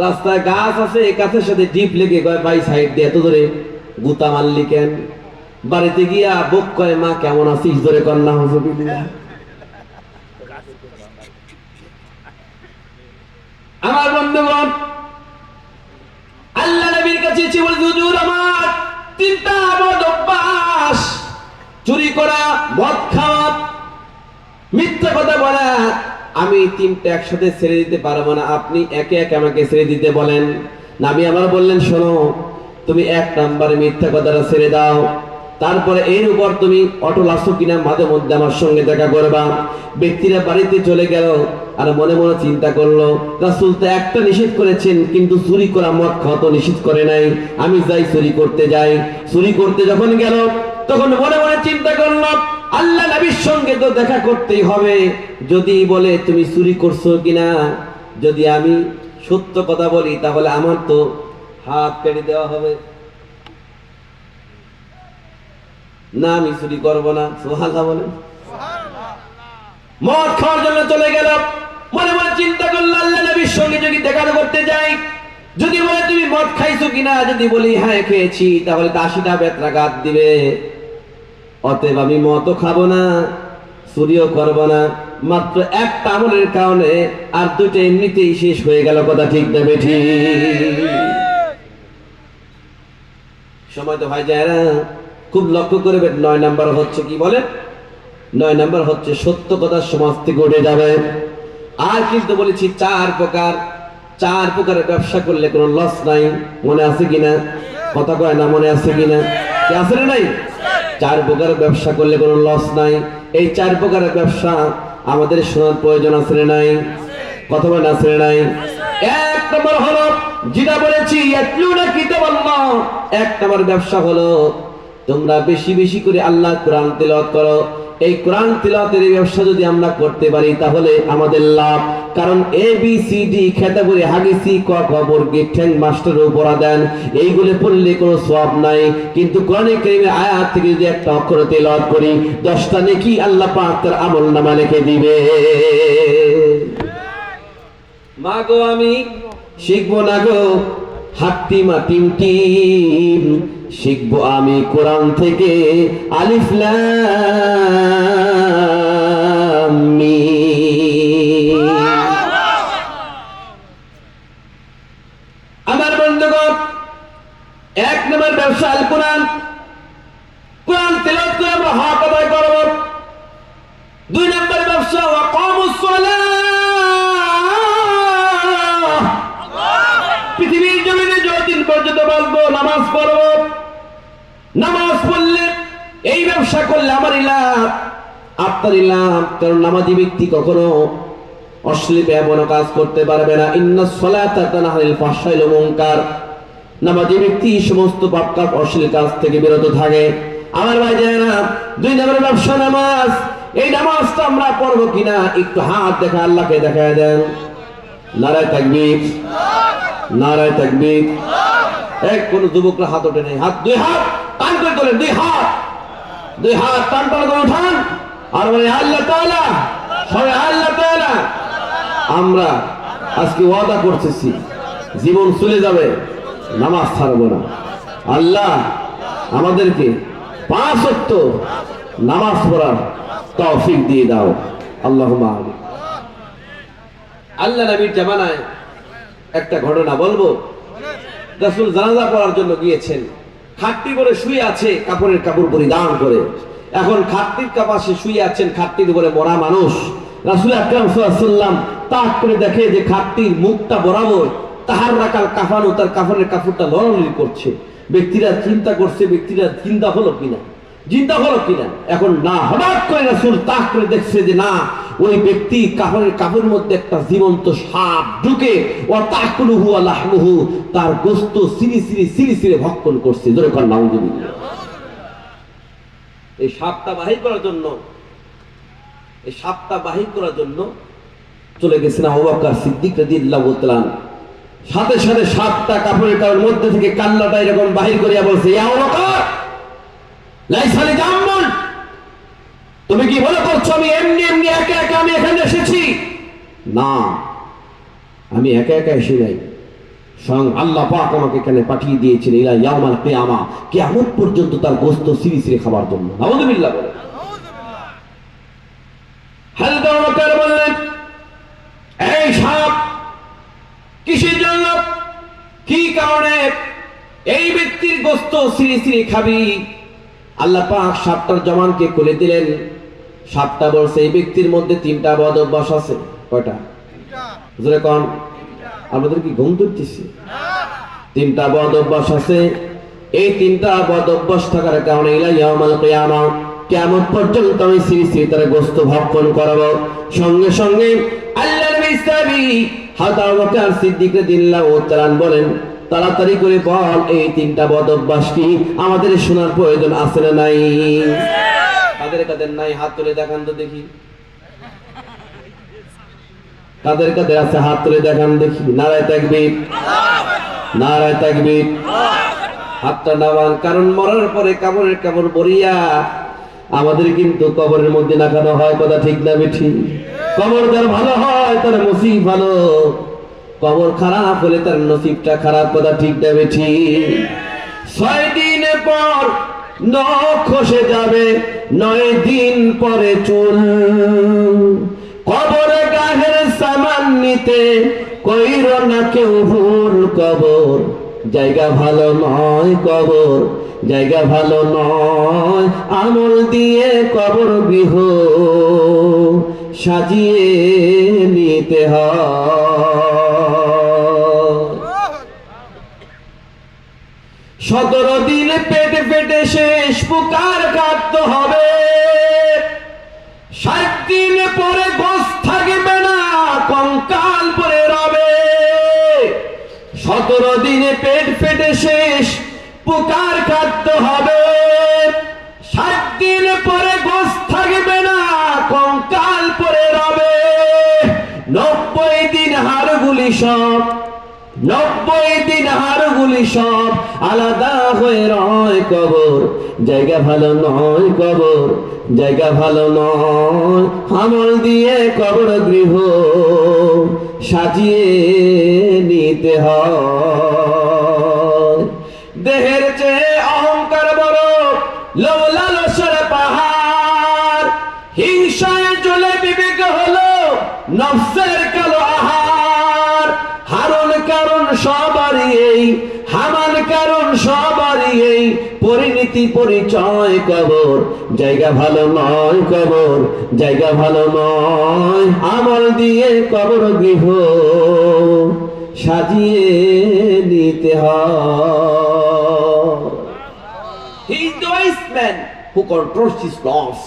রাস্তায় গাছ আছে, গাছের সাথে ডিপ লেগে কয় ভাই সাইড দে, এত ধরে গুতা মারলি কেন? বাড়িতে গিয়া বুক কয় মা কেমন আছিস, ধরে কন্যা হুজুবিল্লাহ। আমার বন্ধুগণ, আল্লাহ নবীর কাছে এসে বলে, হুজুর আমার তিনটা বদ অভ্যাস, চুরি করা, মদ খাওয়া, মিথ্যা কথা বলা, আমি তিনটা একসাথে ছেড়ে দিতে পারবো না, আপনি একে একে আমাকে ছেড়ে দিতে বলেন। নবী আমার বললেন, শোনো, তুমি 1 নম্বরে মিথ্যা কথাটা ছেড়ে দাও, তারপরে এর উপর তুমি অটল আছো কিনা মাঝে মধ্যে আমার সঙ্গে দেখা করবা। ব্যক্তিরা বাড়িতে চলে গেল আর মনে মনে চিন্তা করলো, রাসূল তো একটা নিষেধ করেছেন কিন্তু চুরি করা, মদ খাওয়া তো নিষেধ করে নাই, আমি যাই চুরি করতে যাই। চুরি করতে যখন গেল তখন মনে মনে চিন্তা করলো, আল্লাহ নবীর সঙ্গে তো দেখা করতেই হবে, যদি বলে তুমি চুরি করছো কিনা, যদি আমি সত্য কথা বলি তাহলে আমার তো হাত কেটে দেওয়া হবে, না আমি চুরি করবো না। সুবহানাল্লাহ বলেন। মদ খাওয়ার জন্য চলে গেল, মনে মনে চিন্তা করলো আল্লাহ নবীর সঙ্গে যদি দেখা করতে যাই, যদি বলে তুমি মদ খাইছো কিনা, যদি বলি হ্যাঁ খেয়েছি, তাহলে 80টা বেত্রাঘাত দিবে। অতএব আমি মদও খাবো না, চুরিও করবো না, মাত্র একটা আমলের কারণে আর 2টা এমনিতেই শেষ হয়ে গেল, কথা ঠিক না বেঠি? সময় তো ভাই যায়রা খুব লক্ষ্য করবেন। 9 নাম্বার হচ্ছে কি বলে, 9 নাম্বার হচ্ছে সত্য কথা সমাজ থেকে উঠে যাবে। আর কিন্তু বলেছি 4 প্রকার, 4 প্রকারের ব্যবসা করলে কোনো লস নাই, মনে আছে কিনা? কথা কয় না, মনে আছে কিনা? কি আছে না নাই? 4 প্রকারের ব্যবসা করলে কোনো লস নাই। এই 4 প্রকারের ব্যবসা আমাদের শোনার প্রয়োজন আছে না নাই? কথা বলেন আছে না নাই? 1 নম্বর হলো যেটা বলেছি, ইয়াতলুনা কিতাবাল্লাহ। 1 নম্বর ব্যবসা হলো তোমরা বেশি বেশি করে আল্লাহর কোরআন তেলাওয়াত করো। এই কোরআন তেলাওয়াতের ব্যবসা যদি আমরা করতে পারি তাহলে আমাদের লাভ। কারণ ABCD খেতে পড়ে হাগিসি ক খ বর্গে ঠ্যাং মাস্টারের উপর দেন, এইগুলো পড়লে কোনো সওয়াব নাই। কিন্তু কোরআনে কারীমের আয়াত থেকে যদি একটা অক্ষর তেলাওয়াত করি 10টা নেকি আল্লাহ পাক তার আমলনামা লিখে দিবে। মা গো আমি শিখবো না গো হাট্টিমা টিম টিম, শিখবো আমি কোরআন থেকে আলিফ লাম মিম। আমার বন্ধুগণ, 1 নম্বর ব্যবসা আল কোরআন, কোরআন তেলাওয়াত করে আমরা হক আদায় করব। 2 নম্বর ব্যবসা ওয়াকামুস সালাহ, পৃথিবীর জমিনে যতদিন পর্যন্ত বাঁচবো নামাজ পড়ব। নামাজ পড়লে এই ব্যবসা করলে আমারই লাভ, আপনারই লাভ। কারণ নামাজি ব্যক্তি কখনো অশ্লীল কোনো কাজ করতে পারবে না। ইন্নাস সালাতা তানহা আনিল ফাহশাই ওয়াল মুনকার, নামাজি ব্যক্তি সমস্ত পাপ কাজ অশ্লীল কাজ থেকে বিরত থাকে। আমার ভাই জানেনা 2 নম্বরের ব্যবসা নামাজ। এই নামাজটা আমরা পড়বো কিনা একটু হাত দেখা আল্লাহকে দেখায় দেন। নারায়ে তাকবীর, নারায়ে তাকবীর। এক কোন যুবকরা হাত ওঠে নাই, হাত 2 হাত টান করে তোলেন, 2 হাত, 2 হাত টান টান করে উঠান আর বলে আল্লাহ তাআলা, সবাই আল্লাহ তাআলা। আমরা আজকে ওয়াদা করতেছি জীবন চলে যাবে, নামাজ ছাড়বো না। আল্লাহ আমাদেরকে 5 ওয়াক্ত নামাজ পড়ার তৌফিক দিয়ে দাও, আল্লাহুম্মা আমিন। আল্লাহ নবীর জামানায় একটা ঘটনা বলবো। রাসূল জানাজা পড়ার জন্য গিয়েছেন, খাটটি করে শুয়ে আছে, কাপড়ের কাপড় পরিধান করে। এখন খাটটির পাশে শুয়ে আছেন, খাটটির উপরে মরা মানুষ। রাসূল আকরাম সাল্লাল্লাহু আলাইহি ওয়াসাল্লাম তাক করে দেখে যে খাটটির মুখটা বরাবর তাহার রাখাল কাফানো, তার কাফনের কাপড়টা লড়ালড়ি করছে। ব্যক্তিরা চিন্তা করছে, ব্যক্তিরা চিন্তা হলো কিনা, চিন্তা হলো কিনা। এখন না, হঠাৎ করে রাসূল তাক করে দেখছে যে না, ওই ব্যক্তি কাফনের কাপড়ের মধ্যে একটা জীবন্ত সাপ ঢুকে ওয়া তাকুলুহু ওয়া লাহমুহু, তার গোশত সিরি সিরি সিরি সিরি ভক্ষণ করছে। জোরে কর নাউযুবিল্লাহ। এই সাপটা বাহির করার জন্য, এই সাপটা বাহির করার জন্য চলে গেছেন আবু বকর সিদ্দিক রাদিয়াল্লাহু তাআলা। সাথে সাথে সাপটা কাপড়ের কাপড়ের মধ্যে থেকে কান্নাটা এরকম বাহির করিয়া বলছে, ইয়া আবু বকর লাইসা লি জামুন, তুমি কি মনে করছো আমি এমনি এমনি একা একা আমি এখানে এসেছি? না, আমি একা একা এসে নাই, স্বয়ং আল্লাহ পাক আমাকে এখানে পাঠিয়ে দিয়েছেন ইলা ইয়াউমাল কিয়ামা, কিয়ামত পর্যন্ত তার গোশত সিরি সিরি খাবার জন্য। নাউযুবিল্লাহ বলে। হযরত আবু বকর বললেন, এই সাপ কিসের জন্য, কি কারণে এই ব্যক্তির গোশত সিরি সিরি খাবি? আল্লাহ পাক সাপটার জবানকে খুলে দিলেন। সাপটা বলছে, এই ব্যক্তির মধ্যে তিনটা বদ অভ্যাস আছে। কয়টা? জোরে কোন। আমাদের কি ঘুম ধরতেছে? তিনটা বদ অভ্যাস আছে। এই তিনটা বদ অভ্যাস থাকার কারণে ইলা ইয়াউমাল কিয়ামা, কিয়ামত পর্যন্ত আমি সিরি সিরি তার গোশত ভক্ষণ করাবো। সঙ্গে সঙ্গে আল্লাহর নবী হযরত আবু বকর সিদ্দিক রাদিয়াল্লাহু তাআলা বলেন, তাড়াতাড়ি করে বল এই তিনটা বদ অভ্যাস কি, আমাদের শোনার প্রয়োজন আছে না নাই? কাদের কাদের নাই হাত তুলে দেখান তো দেখি। কাদের কাদের আছে হাত তুলে দেখান দেখি। নারায়ে তাকবীর, নারায়ে তাকবীর। হাতটা নামান, কারণ মরার পরে কাপড়ের কাপড় পরিয়া আমাদের কিন্তু কবরের মধ্যে রাখানো হয়। কথা ঠিক না বেঠি? কবর যার ভালো হয় তার নসিব ভালো, কবর খারাপ হলে তার নসিবটা খারাপ। কথা ঠিক না বেঠি? 6 দিন পর নখ খসে যাবে, 9 দিন পরে চুল। কবরে গাহের সামান নিতে কইর না কেউ ভুল। কবর জায়গা ভালো নয়, কবর জায়গা ভালো নয়। আমল দিয়ে কবর গৃহ সাজিয়ে নিতে হয়। 17 দিন পেটে পেটে শেষ পুকার কাটতে হবে। 60 দিন পরে গোশ থাকবে না, কঙ্কাল পরে রবে। 17 দিনে পেট পেটে শেষ পুকার কাটতে হবে। 60 দিন পরে গোশ থাকবে না, কঙ্কাল পরে রবে। 90 দিন হাড়গুলি সব, 90 দিন হাড়গুলি সব আলাদা হয়ে রয়। কবর জায়গা ভালো নয়, কবর জায়গা ভালো নয়। আমল দিয়ে কবর গৃহ সাজিয়ে নিতে হয়। দেহের চেয়ে অহংকার বড়, লোভ লালসার পাহাড়। হিংসায় জ্বলে বিবেক হলো নফসের কালো আহার। হারুন কারণ সবারই এই, হামান কারণ সবারই এই। পরিণতি পরিচয় কবর জায়গা ভালো নয়, কবর জায়গা ভালো নয়। আমল দিয়ে কবর গৃহ সাজিয়ে নিতে হয়। He is the wise man who controls his loss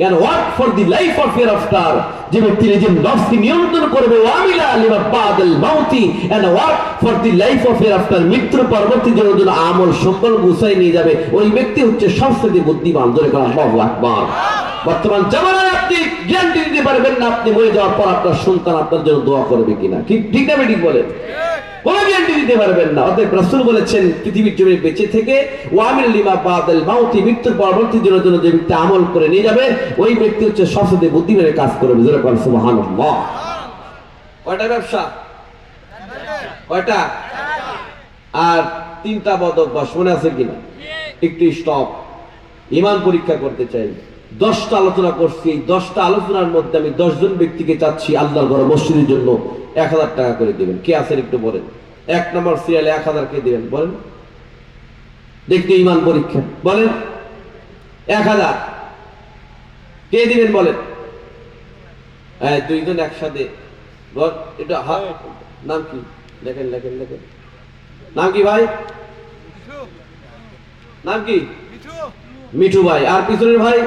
and work for the life of hereafter. যে ব্যক্তি নিজের নফসকে নিয়ন্ত্রণ করবে, ওয়ামিলা লিমা বাদাল মাউতি, and work for the life of hereafter, মৃত্যুর পরবর্তী জন্য আমল সম্পদ গুছাই নিয়ে যাবে, ওই ব্যক্তি হচ্ছে সবচেয়ে বুদ্ধিমান। জোরে করে আল্লাহু আকবার। বর্তমান জামানায় আপনি গ্যারান্টি দিতে পারবেন না আপনি মরে যাওয়ার পর আপনার সন্তান আপনার জন্য দোয়া করবে কিনা। ঠিক না ঠিক বলেন? কোনো গ্যারান্টি দিতে পারবেন না। অতএব রাসূল বলেছেন পৃথিবীর জমিনে বেঁচে থেকে ওয়ামিল লিমা বাদাল মাউতি, মৃত্যুর পরবর্তী জন্য যে ব্যক্তি আমল করে নিয়ে যাবে ওই ব্যক্তি হচ্ছে সবচেয়ে বুদ্ধিমানের কাজ করবে। জোরে বলেন সুবহানাল্লাহ। কয়টা ব্যবসা? কয়টা? আর 3টা বদ অভ্যাস মনে আছে কিনা? একটু স্টপ। ঈমান পরীক্ষা করতে চাই। 10টা আলোচনা করছি। এই 10টা আলোচনার মধ্যে আমি 10 জন ব্যক্তিকে চাচ্ছি আল্লাহর ঘর মসজিদের জন্য 1000 টাকা করে দিবেন। কে আছেন একটু বলেন। 1 নম্বর সিরিয়ালে 1000 কে দিবেন বলেন দেখতে, ঈমান পরীক্ষা। বলেন 1000 কে দিবেন বলেন। হ্যাঁ, দুইজন একসাথে বল। এটা নাম কি? লেখেন লেখেন লেখেন। নাম কি ভাই? নাম কি? মিঠু ভাই। আর পিছনের ভাই?